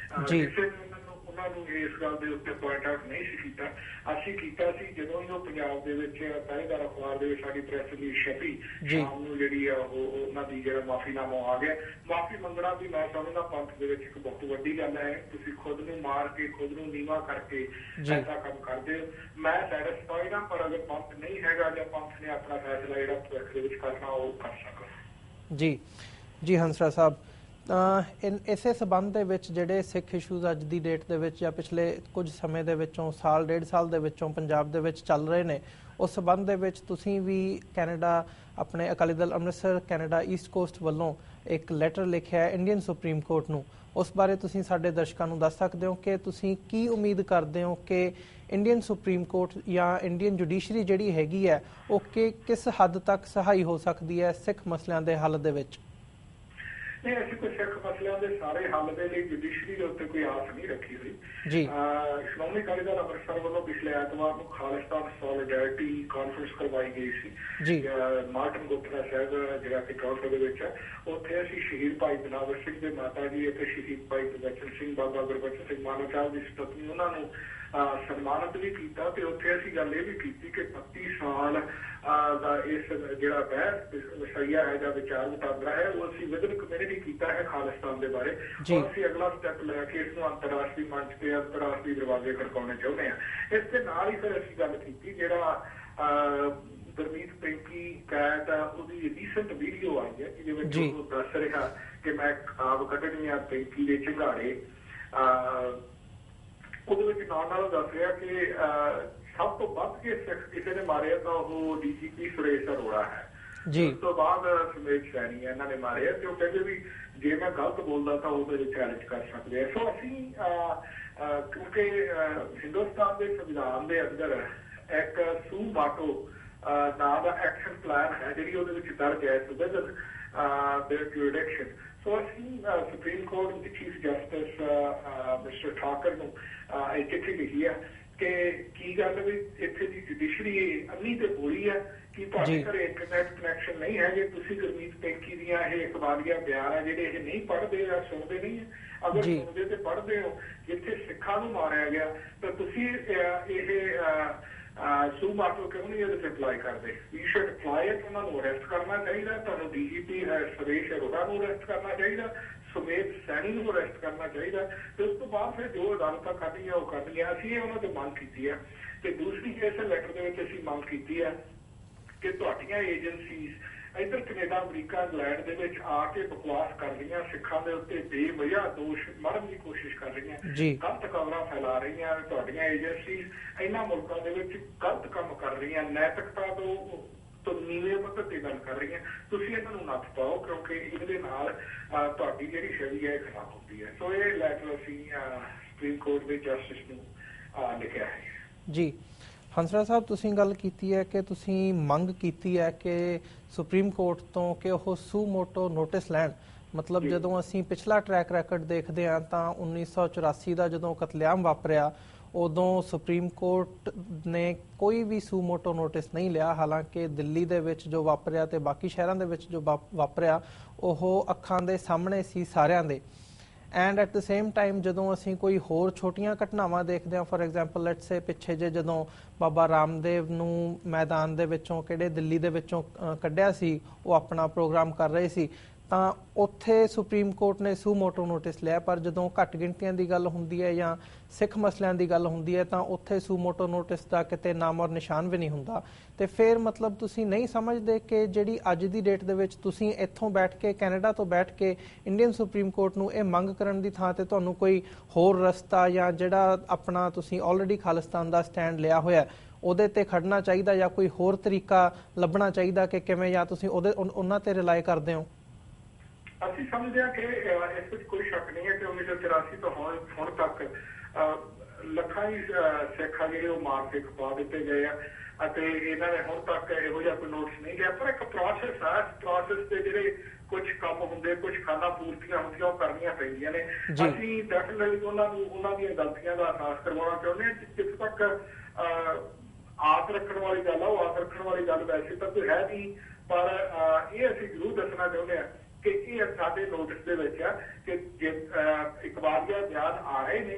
ਕਿਸੇ ਨੇ ਉਹਨਾਂ ਨੂੰ ਇਸ ਗੱਲ ਦੇ ਉੱਤੇ ਪੁਆਇੰਟ ਆਊਟ ਨਹੀਂ ਸੀ ਕੀਤਾ। ਅਸੀਂ ਕੀਤਾ ਸੀ ਜਦੋਂ ਹੀ ਉਹ ਪੰਜਾਬ ਦੇ ਵਿੱਚ ਪਹਿਰੇਦਾਰ ਅਖਬਾਰ ਦੇ ਵਿੱਚ ਸਾਡੀ ਪ੍ਰੈਸ ਰਿਲੀਜ਼ ਛਪੀ, ਸ਼ਾਮ ਨੂੰ ਜਿਹੜੀ ਆ ਉਹਨਾਂ ਦੀ ਜਿਹੜਾ ਮਾਫੀਨਾਮਾ ਆ ਗਿਆ। ਮਾਫੀ ਮੰਗਣਾ ਵੀ ਮੈਂ ਸਮਝਦਾ ਪੰਥ ਦੇ ਵਿੱਚ ਇੱਕ ਬਹੁਤ ਵੱਡੀ ਗੱਲ ਹੈ। ਤੁਸੀਂ ਖੁਦ ਨੂੰ ਮਾਰ ਕੇ, ਖੁਦ ਨੂੰ ਨੀਵਾਂ ਕਰਕੇ ਐਸਾ ਕੰਮ ਕਰਦੇ ਹੋ। ਮੈਂ ਸੈਟਿਸਫਾਈਡ ਹਾਂ, ਪਰ ਅਗਰ ਪੰਥ ਨਹੀਂ ਹੈਗਾ ਜਾਂ ਪੰਥ ਨੇ ਆਪਣਾ ਫੈਸਲਾ ਜਿਹੜਾ ਭਵਿੱਖ ਦੇ ਵਿੱਚ ਕਰਨਾ ਉਹ ਕਰ ਸਕਦਾ। ਜੀ ਹੰਸਰਾ ਸਾਹਿਬ, ਇਸੇ ਸਬੰਧ ਦੇ ਵਿੱਚ ਜਿਹੜੇ ਸਿੱਖ ਇਸ਼ੂਜ਼ ਅੱਜ ਦੀ ਡੇਟ ਦੇ ਵਿੱਚ ਜਾਂ ਪਿਛਲੇ ਕੁਝ ਸਮੇਂ ਦੇ ਵਿੱਚੋਂ ਸਾਲ ਡੇਢ ਸਾਲ ਦੇ ਵਿੱਚੋਂ ਪੰਜਾਬ ਦੇ ਵਿੱਚ ਚੱਲ ਰਹੇ ਨੇ, ਉਸ ਸਬੰਧ ਦੇ ਵਿੱਚ ਤੁਸੀਂ ਵੀ ਕੈਨੇਡਾ ਆਪਣੇ Akali Dal Amritsar Canada East cost ਵੱਲੋਂ ਇੱਕ ਲੈਟਰ ਲਿਖਿਆ ਹੈ ਇੰਡੀਅਨ ਸੁਪਰੀਮ ਕੋਰਟ ਨੂੰ। ਉਸ ਬਾਰੇ ਤੁਸੀਂ ਸਾਡੇ ਦਰਸ਼ਕਾਂ ਨੂੰ ਦੱਸ ਸਕਦੇ ਹੋ ਕਿ ਤੁਸੀਂ ਕੀ ਉਮੀਦ ਕਰਦੇ ਹੋ ਕਿ ਇੰਡੀਅਨ ਸੁਪਰੀਮ ਕੋਰਟ ਜਾਂ ਇੰਡੀਅਨ ਜੁਡੀਸ਼ਰੀ ਜਿਹੜੀ ਹੈਗੀ ਹੈ ਉਹ ਕਿਸ ਹੱਦ ਤੱਕ ਸਹਾਈ ਹੋ ਸਕਦੀ ਹੈ ਸਿੱਖ ਮਸਲਿਆਂ ਦੇ ਹੱਲ ਦੇ ਵਿੱਚ? ਨਹੀਂ, ਅਸੀਂ ਕੋਈ ਸਿੱਖ ਮਸਲਿਆਂ ਦੇ ਸਾਰੇ ਹੱਲ ਦੇ ਲਈ ਜੁਡੀਸ਼ਰੀ ਦੇ ਉੱਤੇ ਕੋਈ ਆਸ ਨਹੀਂ ਰੱਖੀ ਹੋਈ ਜੀ। ਸ਼੍ਰੋਮਣੀ ਅਕਾਲੀ ਦਲ ਅੰਮ੍ਰਿਤਸਰ ਵੱਲੋਂ ਪਿਛਲੇ ਐਤਵਾਰ ਨੂੰ ਖਾਲਿਸਤਾਨ ਸੋਲੀਡੈਰਿਟੀ ਕਾਨਫਰੰਸ ਕਰਵਾਈ ਗਈ ਸੀ ਜੀ। ਮਾਰਟਨ ਗੁਪਤਾ ਸਾਹਿਬ ਜਿਹੜਾ ਕਿ ਟੋਰਾਂਟੋ ਦੇ ਵਿੱਚ ਹੈ, ਉੱਥੇ ਅਸੀਂ ਸ਼ਹੀਦ ਭਾਈ ਦਿਲਾਵਰ ਸਿੰਘ ਦੇ ਮਾਤਾ ਜੀ ਅਤੇ ਸ਼ਹੀਦ ਭਾਈ ਗੁਰਬਚਨ ਸਿੰਘ ਬਾਬਾ ਗੁਰਬਚਨ ਸਿੰਘ ਮਾਨੋ ਸਾਹਿਬ ਦੀ ਪਤਨੀ ਉਹਨਾਂ ਨੂੰ ਸਨਮਾਨਿਤ ਵੀ ਕੀਤਾ ਤੇ ਉੱਥੇ ਅਸੀਂ ਗੱਲ ਇਹ ਵੀ ਕੀਤੀ ਕਿ 32 ਸਾਲ ਦਾ ਇਸ ਜਿਹੜਾ ਬਹਿਸ ਵਿਸ਼ਾ ਹੈ ਜਾਂ ਵਿਚਾਰ ਵਟਾਂਦਰਾ ਹੈ ਉਹ ਅਸੀਂ ਵਿਦਨ ਕਮਿਊਨਿਟੀ ਕੀਤਾ ਹੈ ਖਾਲਿਸਤਾਨ ਦੇ ਬਾਰੇ। ਅਸੀਂ ਅਗਲਾ ਸਟੈਪ ਲੈ ਕੇ ਇਸ ਨੂੰ ਅੰਤਰਰਾਸ਼ਟਰੀ ਮੰਚ ਤੇ ਅੰਤਰਰਾਸ਼ਟਰੀ ਦਰਵਾਜ਼ੇ ਖੜਕਾਉਣੇ ਚਾਹੁੰਦੇ ਹਾਂ। ਇਸ ਦੇ ਨਾਲ ਹੀ ਫਿਰ ਅਸੀਂ ਗੱਲ ਕੀਤੀ ਜਿਹੜਾ ਗੁਰਮੀਤ ਪਿੰਕੀ ਕੈਟ ਉਹਦੀ ਰੀਸੈਂਟ ਵੀਡੀਓ ਆਈ ਹੈ ਜਿਹਦੇ ਵਿੱਚ ਉਹ ਦੱਸ ਰਿਹਾ ਕਿ ਮੈਂ ਖਾਬ ਕੱਢਣੀ ਆ ਪਿੰਕੀ ਦੇ ਝੰਗਾੜੇ। ਉਹਦੇ ਵਿੱਚ ਨਾਲ ਦੱਸ ਰਿਹਾ ਕਿ ਸਭ ਤੋਂ ਵੱਧ ਕੇ ਸਿੱਖ ਕਿਸੇ ਨੇ ਮਾਰਿਆ ਤਾਂ ਉਹ DGP ਸੁਰੇਸ਼ ਅਰੋੜਾ ਹੈ ਜੀ। ਉਸ ਤੋਂ ਬਾਅਦ ਸੁਮੇਧ ਸੈਣੀ ਇਹਨਾਂ ਨੇ ਮਾਰਿਆ ਤੇ ਉਹ ਕਹਿੰਦੇ ਵੀ ਜੇ ਮੈਂ ਗਲਤ ਬੋਲਦਾ ਤਾਂ ਉਹਦੇ ਵਿੱਚ ਚੈਲੰਜ ਕਰ ਸਕਦੇ ਆ। ਸੋ ਅਸੀਂ ਕਿਉਂਕਿ ਹਿੰਦੁਸਤਾਨ ਦੇ ਸੰਵਿਧਾਨ ਦੇ ਅੰਦਰ ਇੱਕ ਸੂ ਬਾਟੋ ਨਾਂ ਦਾ ਐਕਸ਼ਨ ਪਲਾਨ ਹੈ ਜਿਹੜੀ ਉਹਦੇ ਵਿੱਚ ਦਰਜ ਹੈ ਵਿਦਨ ਦੇਅਰ ਜੁਰਿਡਿਕਸ਼ਨ। ਸੋ ਅਸੀਂ ਸੁਪਰੀਮ ਕੋਰਟ ਦੇ ਚੀਫ ਜਸਟਿਸ ਮਿਸਟਰ ਠਾਕਰ ਨੂੰ ਇਹ ਚਿੱਠੀ ਲਿਖੀ ਹੈ ਕਿ ਕੀ ਗੱਲ ਵੀ ਇੱਥੇ ਦੀ ਜੁਡੀਸ਼ਰੀ ਅੰਨੀ ਤੇ ਬੋਲੀ ਹੈ ਕਿ ਤੁਹਾਡੇ ਘਰੇ ਇੰਟਰਨੈਟ ਕਨੈਕਸ਼ਨ ਨਹੀਂ ਹੈ। ਜੇ ਤੁਸੀਂ ਗੁਰਮੀਤ ਪਿੰਕੀ ਦੀਆਂ ਇਹ ਇਕਬਾਲੀਆ ਬਿਆਨ ਹੈ ਜਿਹੜੇ ਇਹ ਨਹੀਂ ਪੜ੍ਹਦੇ ਜਾਂ ਸੁਣਦੇ ਨਹੀਂ ਹੈ, ਅਗਰ ਸੁਣਦੇ ਤੇ ਪੜ੍ਹਦੇ ਹੋ ਜਿੱਥੇ ਸਿੱਖਾਂ ਨੂੰ ਮਾਰਿਆ ਗਿਆ ਤਾਂ ਤੁਸੀਂ ਇਹ ਸੂ ਮਾਟੋ ਕਿਉਂ ਨਹੀਂ ਇਹਦੇ ਤੇ ਅਪਲਾਈ ਕਰਦੇ? We should apply it. ਉਹਨਾਂ ਨੂੰ ਅਰੈਸਟ ਕਰਨਾ ਚਾਹੀਦਾ, ਤੁਹਾਨੂੰ DGP ਸੁਰੇਸ਼ ਅਰੋੜਾ ਨੂੰ ਅਰੈਸਟ ਕਰਨਾ ਚਾਹੀਦਾ, ਸੁਮੇਧ ਸੈਣੀ ਨੂੰ ਅਰੈਸਟ ਕਰਨਾ ਚਾਹੀਦਾ ਤੇ ਉਸ ਤੋਂ ਬਾਅਦ ਫਿਰ ਜੋ ਅਦਾਲਤਾਂ ਕਰਦੀਆਂ ਉਹ ਕਰਨੀਆਂ। ਅਸੀਂ ਇਹ ਉਹਨਾਂ ਤੋਂ ਮੰਗ ਕੀਤੀ ਹੈ ਤੇ ਦੂਸਰੀ ਇਸ ਲੈਟਰ ਦੇ ਵਿੱਚ ਅਸੀਂ ਮੰਗ ਕੀਤੀ ਹੈ ਕਿ ਤੁਹਾਡੀਆਂ ਏਜੰਸੀਜ਼ ਇੱਧਰ ਕੈਨੇਡਾ, ਅਮਰੀਕਾ, ਇੰਗਲੈਂਡ ਦੇ ਵਿੱਚ ਆ ਕੇ ਬਕਵਾਸ ਕਰ ਰਹੀਆਂ, ਸਿੱਖਾਂ ਦੇ ਉੱਤੇ ਬੇਵਜ੍ਹਾ ਦੋਸ਼ ਮੜਨ ਦੀ ਕੋਸ਼ਿਸ਼ ਕਰ ਰਹੀਆਂ, ਗਲਤ ਖਬਰਾਂ ਫੈਲਾ ਰਹੀਆਂ। ਤੁਹਾਡੀਆਂ ਏਜੰਸੀਜ਼ ਇਹਨਾਂ ਮੁਲਕਾਂ ਦੇ ਵਿੱਚ ਗਲਤ ਕੰਮ ਕਰ ਰਹੀਆਂ, ਨੈਤਿਕਤਾ ਤੋਂ ਨੀਵੇਂ ਪੱਧਰ ਤੇ ਗੱਲ ਕਰ ਰਹੀਆਂ। ਤੁਸੀਂ ਇਹਨਾਂ ਨੂੰ ਨੱਥ ਪਾਓ ਕਿਉਂਕਿ ਇਹਦੇ ਨਾਲ ਤੁਹਾਡੀ ਜਿਹੜੀ ਛਵੀ ਹੈ ਖਰਾਬ ਹੁੰਦੀ ਹੈ। ਸੋ ਇਹ ਲੈਟਰ ਅਸੀਂ ਸੁਪਰੀਮ ਕੋਰਟ ਦੇ ਜਸਟਿਸ ਨੂੰ ਲਿਖਿਆ ਹੈ ਜੀ। ਹੰਸਰਾਜ ਸਾਹਿਬ, ਤੁਸੀਂ ਗੱਲ ਕੀਤੀ ਹੈ ਕਿ ਤੁਸੀਂ ਮੰਗ ਕੀਤੀ ਹੈ ਕਿ ਸੁਪਰੀਮ ਕੋਰਟ ਤੋਂ ਕਿ ਉਹ ਸੂ ਮੋਟੋ ਨੋਟਿਸ ਲੈਣ। ਮਤਲਬ ਜਦੋਂ ਅਸੀਂ ਪਿਛਲਾ ਟਰੈਕ ਰੈਕਡ ਦੇਖਦੇ ਹਾਂ ਤਾਂ 1984 ਦਾ ਜਦੋਂ ਕਤਲੇਆਮ ਵਾਪਰਿਆ ਉਦੋਂ ਸੁਪਰੀਮ ਕੋਰਟ ਨੇ ਕੋਈ ਵੀ ਸੂ ਮੋਟੋ ਨੋਟਿਸ ਨਹੀਂ ਲਿਆ। ਹਾਲਾਂਕਿ ਦਿੱਲੀ ਦੇ ਵਿੱਚ ਜੋ ਵਾਪਰਿਆ ਤੇ ਬਾਕੀ ਸ਼ਹਿਰਾਂ ਦੇ ਵਿੱਚ ਜੋ ਵਾਪਰਿਆ ਉਹ ਅੱਖਾਂ ਦੇ ਸਾਹਮਣੇ ਸੀ ਸਾਰਿਆਂ ਦੇ। And at the same time ਜਦੋਂ ਅਸੀਂ ਕੋਈ ਹੋਰ ਛੋਟੀਆਂ ਘਟਨਾਵਾਂ ਦੇਖਦੇ ਹਾਂ, ਫॉर ਐਗਜ਼ਾਮਪਲ ਲੈਟਸ ਸੇ ਪਿੱਛੇ ਜੇ ਜਦੋਂ ਬਾਬਾ ਰਾਮਦੇਵ ਨੂੰ ਮੈਦਾਨ ਦੇ ਵਿੱਚੋਂ ਕਿਹੜੇ ਦਿੱਲੀ ਦੇ ਵਿੱਚੋਂ ਕੱਢਿਆ ਸੀ, ਉਹ ਆਪਣਾ ਪ੍ਰੋਗਰਾਮ ਕਰ ਰਹੇ ਸੀ ਤਾਂ ਉੱਥੇ ਸੁਪਰੀਮ ਕੋਰਟ ਨੇ ਸੂ ਮੋਟੋ ਨੋਟਿਸ ਲਿਆ। ਪਰ ਜਦੋਂ ਘੱਟ ਗਿਣਤੀਆਂ ਦੀ ਗੱਲ ਹੁੰਦੀ ਹੈ ਜਾਂ ਸਿੱਖ ਮਸਲਿਆਂ ਦੀ ਗੱਲ ਹੁੰਦੀ ਹੈ ਤਾਂ ਉੱਥੇ ਸੂ ਮੋਟੋ ਨੋਟਿਸ ਦਾ ਕਿਤੇ ਨਾਮ ਔਰ ਨਿਸ਼ਾਨ ਵੀ ਨਹੀਂ ਹੁੰਦਾ। ਤੇ ਫਿਰ ਮਤਲਬ ਤੁਸੀਂ ਨਹੀਂ ਸਮਝਦੇ ਕਿ ਜਿਹੜੀ ਅੱਜ ਦੀ ਡੇਟ ਦੇ ਵਿੱਚ ਤੁਸੀਂ ਇੱਥੋਂ ਬੈਠ ਕੇ ਕੈਨੇਡਾ ਤੋਂ ਬੈਠ ਕੇ ਇੰਡੀਅਨ ਸੁਪਰੀਮ ਕੋਰਟ ਨੂੰ ਇਹ ਮੰਗ ਕਰਨ ਦੀ ਥਾਂ ਤੇ ਤੁਹਾਨੂੰ ਕੋਈ ਹੋਰ ਰਸਤਾ ਜਾਂ ਜਿਹੜਾ ਆਪਣਾ ਤੁਸੀਂ ਆਲਰੇਡੀ ਖਾਲਿਸਤਾਨ ਦਾ ਸਟੈਂਡ ਲਿਆ ਹੋਇਆ ਉਹਦੇ ਤੇ ਖੜਨਾ ਚਾਹੀਦਾ ਜਾਂ ਕੋਈ ਹੋਰ ਤਰੀਕਾ ਲੱਭਣਾ ਚਾਹੀਦਾ ਕਿ ਕਿਵੇਂ ਜਾਂ ਤੁਸੀਂ ਉਹਨਾਂ ਤੇ ਰਿਲਾਈ ਕਰਦੇ ਹੋ? ਅਸੀਂ ਸਮਝਦੇ ਹਾਂ ਕਿ ਇਸ ਵਿੱਚ ਕੋਈ ਸ਼ੱਕ ਨਹੀਂ ਹੈ ਕਿ 1984 ਤੋਂ ਹੁਣ ਤੱਕ ਲੱਖਾਂ ਹੀ ਸਿੱਖ ਜਿਹੜੇ ਉਹ ਮਾਰ ਕੇ ਖਪਾ ਦਿੱਤੇ ਗਏ ਆ ਅਤੇ ਇਹਨਾਂ ਨੇ ਹੁਣ ਤੱਕ ਇਹੋ ਜਿਹਾ ਕੋਈ ਨੋਟਿਸ ਨਹੀਂ ਲਿਆ। ਪਰ ਇੱਕ ਪ੍ਰੋਸੈਸ ਹੈ, ਪ੍ਰੋਸੈਸ ਦੇ ਜਿਹੜੇ ਕੁਝ ਕੰਮ ਹੁੰਦੇ, ਕੁਝ ਖਾਨਾ ਪੂਰਤੀਆਂ ਹੁੰਦੀਆਂ ਉਹ ਕਰਨੀਆਂ ਪੈਂਦੀਆਂ ਨੇ। ਅਸੀਂ ਡੈਫੀਨਿਟਲੀ ਉਹਨਾਂ ਦੀਆਂ ਗਲਤੀਆਂ ਦਾ ਅਹਿਸਾਸ ਕਰਵਾਉਣਾ ਚਾਹੁੰਦੇ ਹਾਂ। ਜਿੱਥੇ ਤੱਕ ਆਸ ਰੱਖਣ ਵਾਲੀ ਗੱਲ ਆ, ਉਹ ਆਸ ਰੱਖਣ ਵਾਲੀ ਗੱਲ ਵੈਸੇ ਤਾਂ ਕੋਈ ਹੈ ਨਹੀਂ, ਪਰ ਇਹ ਅਸੀਂ ਜ਼ਰੂਰ ਦੱਸਣਾ ਚਾਹੁੰਦੇ ਹਾਂ ਕਿ ਇਹ ਸਾਡੇ ਨੋਟਿਸ ਦੇ ਵਿੱਚ ਆ ਕਿ ਜੇ ਇਕਬਾਲੀਆ ਬਿਆਨ ਆ ਰਹੇ ਨੇ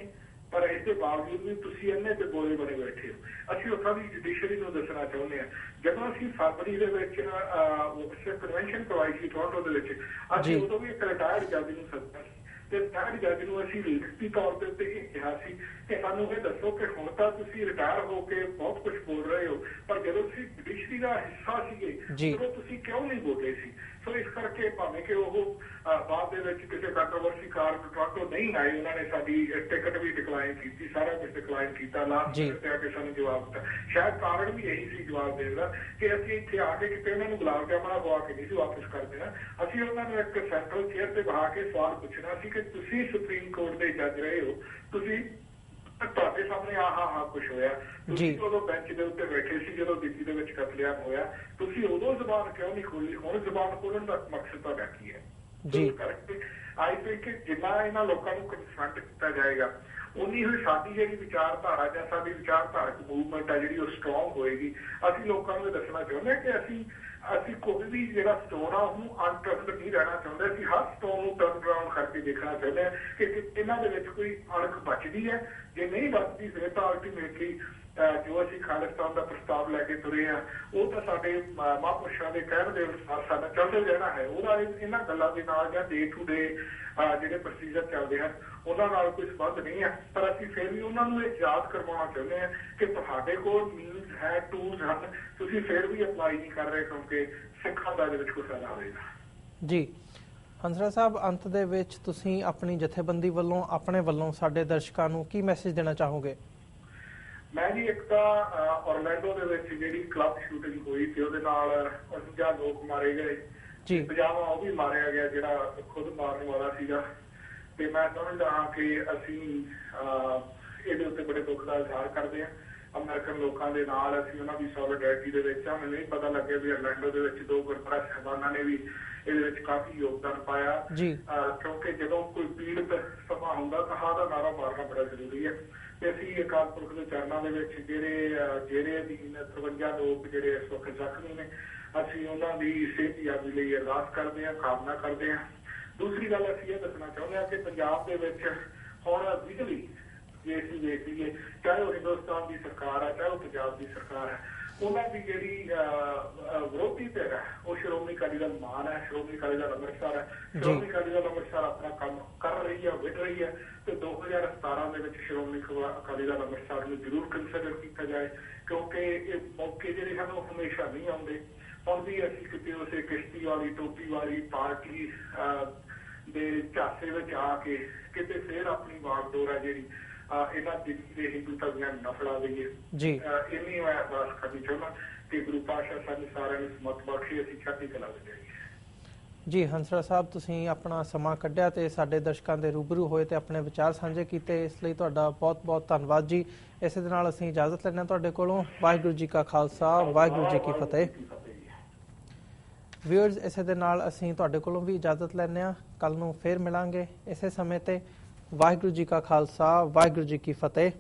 ਪਰ ਇਸ ਦੇ ਬਾਵਜੂਦ ਵੀ ਤੁਸੀਂ ਇੰਨੇ ਤੇ ਬੋਲੇ ਬਣੇ ਬੈਠੇ ਹੋ। ਅਸੀਂ ਉੱਥੋਂ ਦੀ ਜੁਡੀਸ਼ਰੀ ਨੂੰ ਦੱਸਣਾ ਚਾਹੁੰਦੇ ਹਾਂ। ਜਦੋਂ ਅਸੀਂ ਫਰਵਰੀ ਦੇ ਵਿੱਚ ਕਨਵੈਨਸ਼ਨ ਕਰਵਾਈ ਸੀ ਟੋਰਾਂਟੋ ਦੇ ਵਿੱਚ, ਅਸੀਂ ਉਦੋਂ ਵੀ ਇੱਕ ਰਿਟਾਇਰਡ ਜੱਜ ਨੂੰ ਸੱਦਿਆ ਸੀ ਤੇ ਰਿਟਾਇਰਡ ਜੱਜ ਨੂੰ ਅਸੀਂ ਲਿਖਤੀ ਤੌਰ ਦੇ ਉੱਤੇ ਇਹ ਕਿਹਾ ਸੀ ਕਿ ਸਾਨੂੰ ਇਹ ਦੱਸੋ ਕਿ ਹੁਣ ਤਾਂ ਤੁਸੀਂ ਰਿਟਾਇਰ ਹੋ ਕੇ ਬਹੁਤ ਕੁਝ ਬੋਲ ਰਹੇ ਹੋ, ਪਰ ਜਦੋਂ ਤੁਸੀਂ ਜੁਡੀਸ਼ਰੀ ਦਾ ਹਿੱਸਾ ਸੀਗੇ ਉਦੋਂ ਤੁਸੀਂ ਕਿਉਂ ਨਹੀਂ ਬੋਲੇ ਸੀ? ਸੋ ਇਸ ਕਰਕੇ ਭਾਵੇਂ ਕਿ ਉਹ ਬਾਅਦ ਦੇ ਵਿੱਚ ਕਿਸੇ ਕੰਟਰੋਵਰਸੀ ਕਾਰਨ ਟੋਰਾਂਟੋ ਨਹੀਂ ਆਏ, ਉਹਨਾਂ ਨੇ ਸਾਡੀ ਟਿਕਟ ਵੀ ਡਿਕਲਾਈਨ ਕੀਤੀ, ਸਾਰਾ ਕੁਝ ਡਿਕਲਾਈਨ ਕੀਤਾ, ਲਾਸਟ ਮਿੰਟ ਤੇ ਆ ਕੇ ਸਾਨੂੰ ਜਵਾਬ ਦਿੱਤਾ। ਸ਼ਾਇਦ ਕਾਰਨ ਵੀ ਇਹੀ ਸੀ ਜਵਾਬ ਦੇਣ ਦਾ ਕਿ ਅਸੀਂ ਇੱਥੇ ਆ ਕੇ ਕਿਤੇ ਉਹਨਾਂ ਨੂੰ ਗੁਲਾਬ ਜਾਮਣਾ ਖਵਾ ਕੇ ਨਹੀਂ ਸੀ ਵਾਪਸ ਕਰ ਦੇਣਾ। ਅਸੀਂ ਉਹਨਾਂ ਨੂੰ ਇੱਕ ਸੈਂਟਰਲ ਚੇਅਰ ਤੇ ਬਹਾ ਕੇ ਸਵਾਲ ਪੁੱਛਣਾ ਸੀ ਕਿ ਕਿ ਤੁਸੀਂ ਸੁਪਰੀਮ ਕੋਰਟ ਦੇ ਜੱਜ ਰਹੇ ਹੋ, ਤੁਸੀਂ ਤੁਹਾਡੇ ਸਾਹਮਣੇ ਆਹ ਕੁਝ ਹੋਇਆ, ਤੁਸੀਂ ਉਦੋਂ ਬੈਂਚ ਦੇ ਉੱਤੇ ਬੈਠੇ ਸੀ ਜਦੋਂ ਦਿੱਲੀ ਦੇ ਵਿੱਚ ਕਤਲੇਆਮ ਹੋਇਆ, ਤੁਸੀਂ ਉਦੋਂ ਜ਼ੁਬਾਨ ਕਿਉਂ ਨਹੀਂ ਖੋਲੀ? ਹੁਣ ਜ਼ੁਬਾਨ ਖੋਲਣ ਦਾ ਮਕਸਦ ਤੁਹਾਡਾ ਕੀ ਹੈ? ਕਰਕੇ ਆਈ ਥਿੰਕ ਕਿ ਜਿੰਨਾ ਇਹਨਾਂ ਲੋਕਾਂ ਨੂੰ ਕਨਫਰੰਟ ਕੀਤਾ ਜਾਏਗਾ, ਉਨੀ ਹੀ ਸਾਡੀ ਜਿਹੜੀ ਵਿਚਾਰਧਾਰਾ ਜਾਂ ਸਾਡੀ ਵਿਚਾਰਧਾਰਕ ਮੂਵਮੈਂਟ ਹੈ ਜਿਹੜੀ ਉਹ ਸਟਰੋਂਗ ਹੋਏਗੀ। ਅਸੀਂ ਲੋਕਾਂ ਨੂੰ ਇਹ ਦੱਸਣਾ ਚਾਹੁੰਦੇ ਹਾਂ ਕਿ ਅਸੀਂ ਕੋਈ ਵੀ ਜਿਹੜਾ ਸਟੋਨ ਆ ਉਹਨੂੰ ਅਨਟਰਸਡ ਨਹੀਂ ਰਹਿਣਾ ਚਾਹੁੰਦੇ। ਅਸੀਂ ਹਰ ਸਟੋਨ ਨੂੰ ਟਰਨ ਅਰਾਊਂਡ ਕਰਕੇ ਦੇਖਣਾ ਚਾਹੁੰਦੇ ਹਾਂ ਕਿ ਇਹਨਾਂ ਦੇ ਵਿੱਚ ਕੋਈ ਅਣਖ ਬਚਦੀ ਹੈ। ਜੇ ਨਹੀਂ ਬਚਦੀ ਫਿਰ ਤਾਂ ਅਲਟੀਮੇਟਲੀ ਜੋ ਅਸੀਂ ਖਾਲਿਸਤਾਨ ਦਾ ਪ੍ਰਸਤਾਵ ਲੈ ਕੇ ਤੁਰੇ ਆ ਉਹ ਤਾਂ ਸਾਡੇ ਮਹਾਂਪੁਰਸ਼ਾਂ ਦੇ ਕਹਿਣ ਦੇ ਅਨੁਸਾਰ ਸਾਡਾ ਚੱਲਦੇ ਰਹਿਣਾ ਹੈ। ਉਹਦਾ ਇਹਨਾਂ ਗੱਲਾਂ ਦੇ ਨਾਲ ਜਾਂ ਡੇ ਟੂ ਡੇ ਜਿਹੜੇ ਪ੍ਰੋਸੀਜਰ ਚੱਲਦੇ ਹਨ ਉਹਨਾਂ ਨਾਲ ਕੋਈ ਸੰਬੰਧ ਨਹੀਂ ਹੈ। ਪਰ ਅਸੀਂ ਫਿਰ ਵੀ ਉਹਨਾਂ ਨੂੰ ਇਹ ਯਾਦ ਕਰਵਾਉਣਾ ਚਾਹੁੰਦੇ ਹਾਂ ਕਿ ਤੁਹਾਡੇ ਕੋਲ ਮੀਨਸ ਹੈ, ਟੂਲਸ ਹਨ, ਤੁਸੀਂ ਫਿਰ ਵੀ ਅਪਲਾਈ ਨਹੀਂ ਕਰ ਰਹੇ ਕਿਉਂਕਿ ਸਿੱਖਾਂ ਦਾ ਇਹਦੇ ਵਿੱਚ ਕੋਈ ਫਾਇਦਾ ਹੋਵੇਗਾ। ਜੀ ਹੰਸਰਾਜ ਸਾਹਿਬ, ਅੰਤ ਦੇ ਵਿੱਚ ਤੁਸੀਂ ਆਪਣੀ ਜਥੇਬੰਦੀ ਵੱਲੋਂ ਆਪਣੇ ਵੱਲੋਂ ਸਾਡੇ ਦਰਸ਼ਕਾਂ ਨੂੰ ਕੀ ਮੈਸੇਜ ਦੇਣਾ ਚਾਹੋਗੇ? ਮੈਂ ਜੀ ਇੱਕ ਤਾਂ ਔਰਲੈਂਡੋ ਦੇ ਵਿੱਚ ਜਿਹੜੀ ਕਲੱਬ ਸ਼ੂਟਿੰਗ ਹੋਈ ਤੇ ਉਹਦੇ ਨਾਲ 49 ਲੋਕ ਮਾਰੇ ਗਏ, 50ਵਾਂ ਉਹ ਵੀ ਮਾਰਿਆ ਗਿਆ ਜਿਹੜਾ ਖੁਦ ਮਾਰਨ ਵਾਲਾ ਸੀਗਾ। ਤੇ ਮੈਂ ਸਮਝਦਾ ਹਾਂ ਕਿ ਅਸੀਂ ਇਹਦੇ ਉੱਤੇ ਬੜੇ ਦੁੱਖ ਦਾ ਇਜ਼ਹਾਰ ਕਰਦੇ ਹਾਂ। ਅਮਰੀਕਨ ਲੋਕਾਂ ਦੇ ਨਾਲ ਅਸੀਂ ਉਹਨਾਂ ਦੀ ਸੋਲੀਡੈਰਿਟੀ ਦੇ ਵਿੱਚ ਹਾਂ। ਮੈਨੂੰ ਇਹ ਪਤਾ ਲੱਗਿਆ ਵੀ ਔਰਲੈਂਡੋ ਦੇ ਵਿੱਚ 2 ਗੁਰਦੁਆਰਾ ਸਾਹਿਬਾਨਾਂ ਨੇ ਵੀ ਇਹਦੇ ਵਿੱਚ ਕਾਫੀ ਯੋਗਦਾਨ ਪਾਇਆ, ਕਿਉਂਕਿ ਜਦੋਂ ਕੋਈ ਪੀੜਤ ਸਮਾਂ ਹੁੰਦਾ ਤਾਂ ਹਾਂ ਦਾ ਨਾਰਾ ਮਾਰਨਾ ਬੜਾ ਜ਼ਰੂਰੀ ਹੈ। ਤੇ ਅਸੀਂ ਅਕਾਲ ਪੁਰਖ ਦੇ ਚਰਨਾਂ ਦੇ ਵਿੱਚ ਜਿਹੜੇ ਅਧੀਨ 53 ਲੋਕ ਜਿਹੜੇ ਇਸ ਵਕਤ ਜ਼ਖਮੀ ਨੇ, ਅਸੀਂ ਉਹਨਾਂ ਦੀ ਸਿਹਤਯਾਬੀ ਲਈ ਅਰਦਾਸ ਕਰਦੇ ਹਾਂ, ਕਾਮਨਾ ਕਰਦੇ ਹਾਂ। ਦੂਸਰੀ ਗੱਲ ਅਸੀਂ ਇਹ ਦੱਸਣਾ ਚਾਹੁੰਦੇ ਹਾਂ ਕਿ ਪੰਜਾਬ ਦੇ ਵਿੱਚ ਹੁਣ ਬਿਜਲੀ ਜੇ ਅਸੀਂ ਦੇਖ ਲਈਏ, ਚਾਹੇ ਉਹ ਹਿੰਦੁਸਤਾਨ ਦੀ ਸਰਕਾਰ ਹੈ ਚਾਹੇ ਉਹ ਪੰਜਾਬ ਦੀ ਸਰਕਾਰ ਹੈ, ਉਹਨਾਂ ਦੀ ਜਿਹੜੀ ਵਿਰੋਧੀ ਧਿਰ ਹੈ ਉਹ ਸ਼੍ਰੋਮਣੀ ਅਕਾਲੀ ਦਲ ਮਾਨ ਹੈ, ਸ਼੍ਰੋਮਣੀ ਅਕਾਲੀ ਦਲ ਅੰਮ੍ਰਿਤਸਰ ਹੈ। ਸ਼੍ਰੋਮਣੀ ਅਕਾਲੀ ਦਲ ਅੰਮ੍ਰਿਤਸਰ ਆਪਣਾ ਕੰਮ ਕਰ ਰਹੀ ਹੈ, ਵਿੱਢ ਰਹੀ ਹੈ ਤੇ 2017 ਦੇ ਵਿੱਚ ਸ਼੍ਰੋਮਣੀ ਅਕਾਲੀ ਦਲ ਅੰਮ੍ਰਿਤਸਰ ਨੂੰ ਜ਼ਰੂਰ ਕੰਸੀਡਰ ਕੀਤਾ ਜਾਏ, ਕਿਉਂਕਿ ਇਹ ਮੌਕੇ ਜਿਹੜੇ ਹਨ ਉਹ ਹਮੇਸ਼ਾ ਨਹੀਂ ਆਉਂਦੇ। ਹੁਣ ਵੀ ਅਸੀਂ ਕਿਤੇ ਉਸੇ ਕਿਸ਼ਤੀ ਵਾਲੀ ਟੋਪੀ ਵਾਲੀ ਪਾਰਟੀ ਦੇ ਝਾਂਸੇ ਵਿੱਚ ਆ ਕੇ ਕਿਤੇ ਫੇਰ ਆਪਣੀ ਵਾਗਡੋਰ ਹੈ ਜਿਹੜੀ ਇਹਨਾਂ ਦਿੱਲੀ ਦੇ ਹਿੰਦੂ ਧਰਮਾਂ ਨੂੰ ਨਫੜਾ ਦਈਏ। ਇੰਨੀ ਮੈਂ ਅਰਦਾਸ ਕਰਨੀ ਚਾਹੁੰਦਾ ਕਿ ਗੁਰੂ ਪਾਤਸ਼ਾਹ ਸਾਨੂੰ ਸਾਰਿਆਂ ਨੂੰ ਸਮਤ ਬਖਸ਼ੇ, ਅਸੀਂ ਚੜ੍ਹਦੀ ਕਲਾ ਵਿੱਚ ਜਾਈਏ। ਜੀ ਹੰਸਰਾਜ ਸਾਹਿਬ, ਤੁਸੀਂ ਆਪਣਾ ਸਮਾਂ ਕੱਢਿਆ ਤੇ ਸਾਡੇ ਦਰਸ਼ਕਾਂ ਦੇ ਰੂਬਰੂ ਹੋਏ ਤੇ ਆਪਣੇ ਵਿਚਾਰ ਸਾਂਝੇ ਕੀਤੇ, ਇਸ ਲਈ ਤੁਹਾਡਾ ਬਹੁਤ-ਬਹੁਤ ਧੰਨਵਾਦ ਜੀ। ਇਸੇ ਦੇ ਨਾਲ ਅਸੀਂ ਇਜਾਜ਼ਤ ਲੈਂਦੇ ਹਾਂ ਤੁਹਾਡੇ ਕੋਲੋਂ। ਵਾਹਿਗੁਰੂ ਜੀ ਕਾ ਖਾਲਸਾ, ਵਾਹਿਗੁਰੂ ਜੀ ਕੀ ਫਤਿਹ। ਵਿਊਅਰਸ, ਇਸੇ ਦੇ ਨਾਲ ਅਸੀਂ ਤੁਹਾਡੇ ਕੋਲੋਂ ਵੀ ਇਜਾਜ਼ਤ ਲੈਂਦੇ ਹਾਂ। ਕੱਲ ਨੂੰ ਫੇਰ ਮਿਲਾਂਗੇ ਇਸੇ ਸਮੇਂ ਤੇ। ਵਾਹਿਗੁਰੂ ਜੀ ਕਾ ਖਾਲਸਾ, ਵਾਹਿਗੁਰੂ ਜੀ ਕੀ ਫਤਿਹ।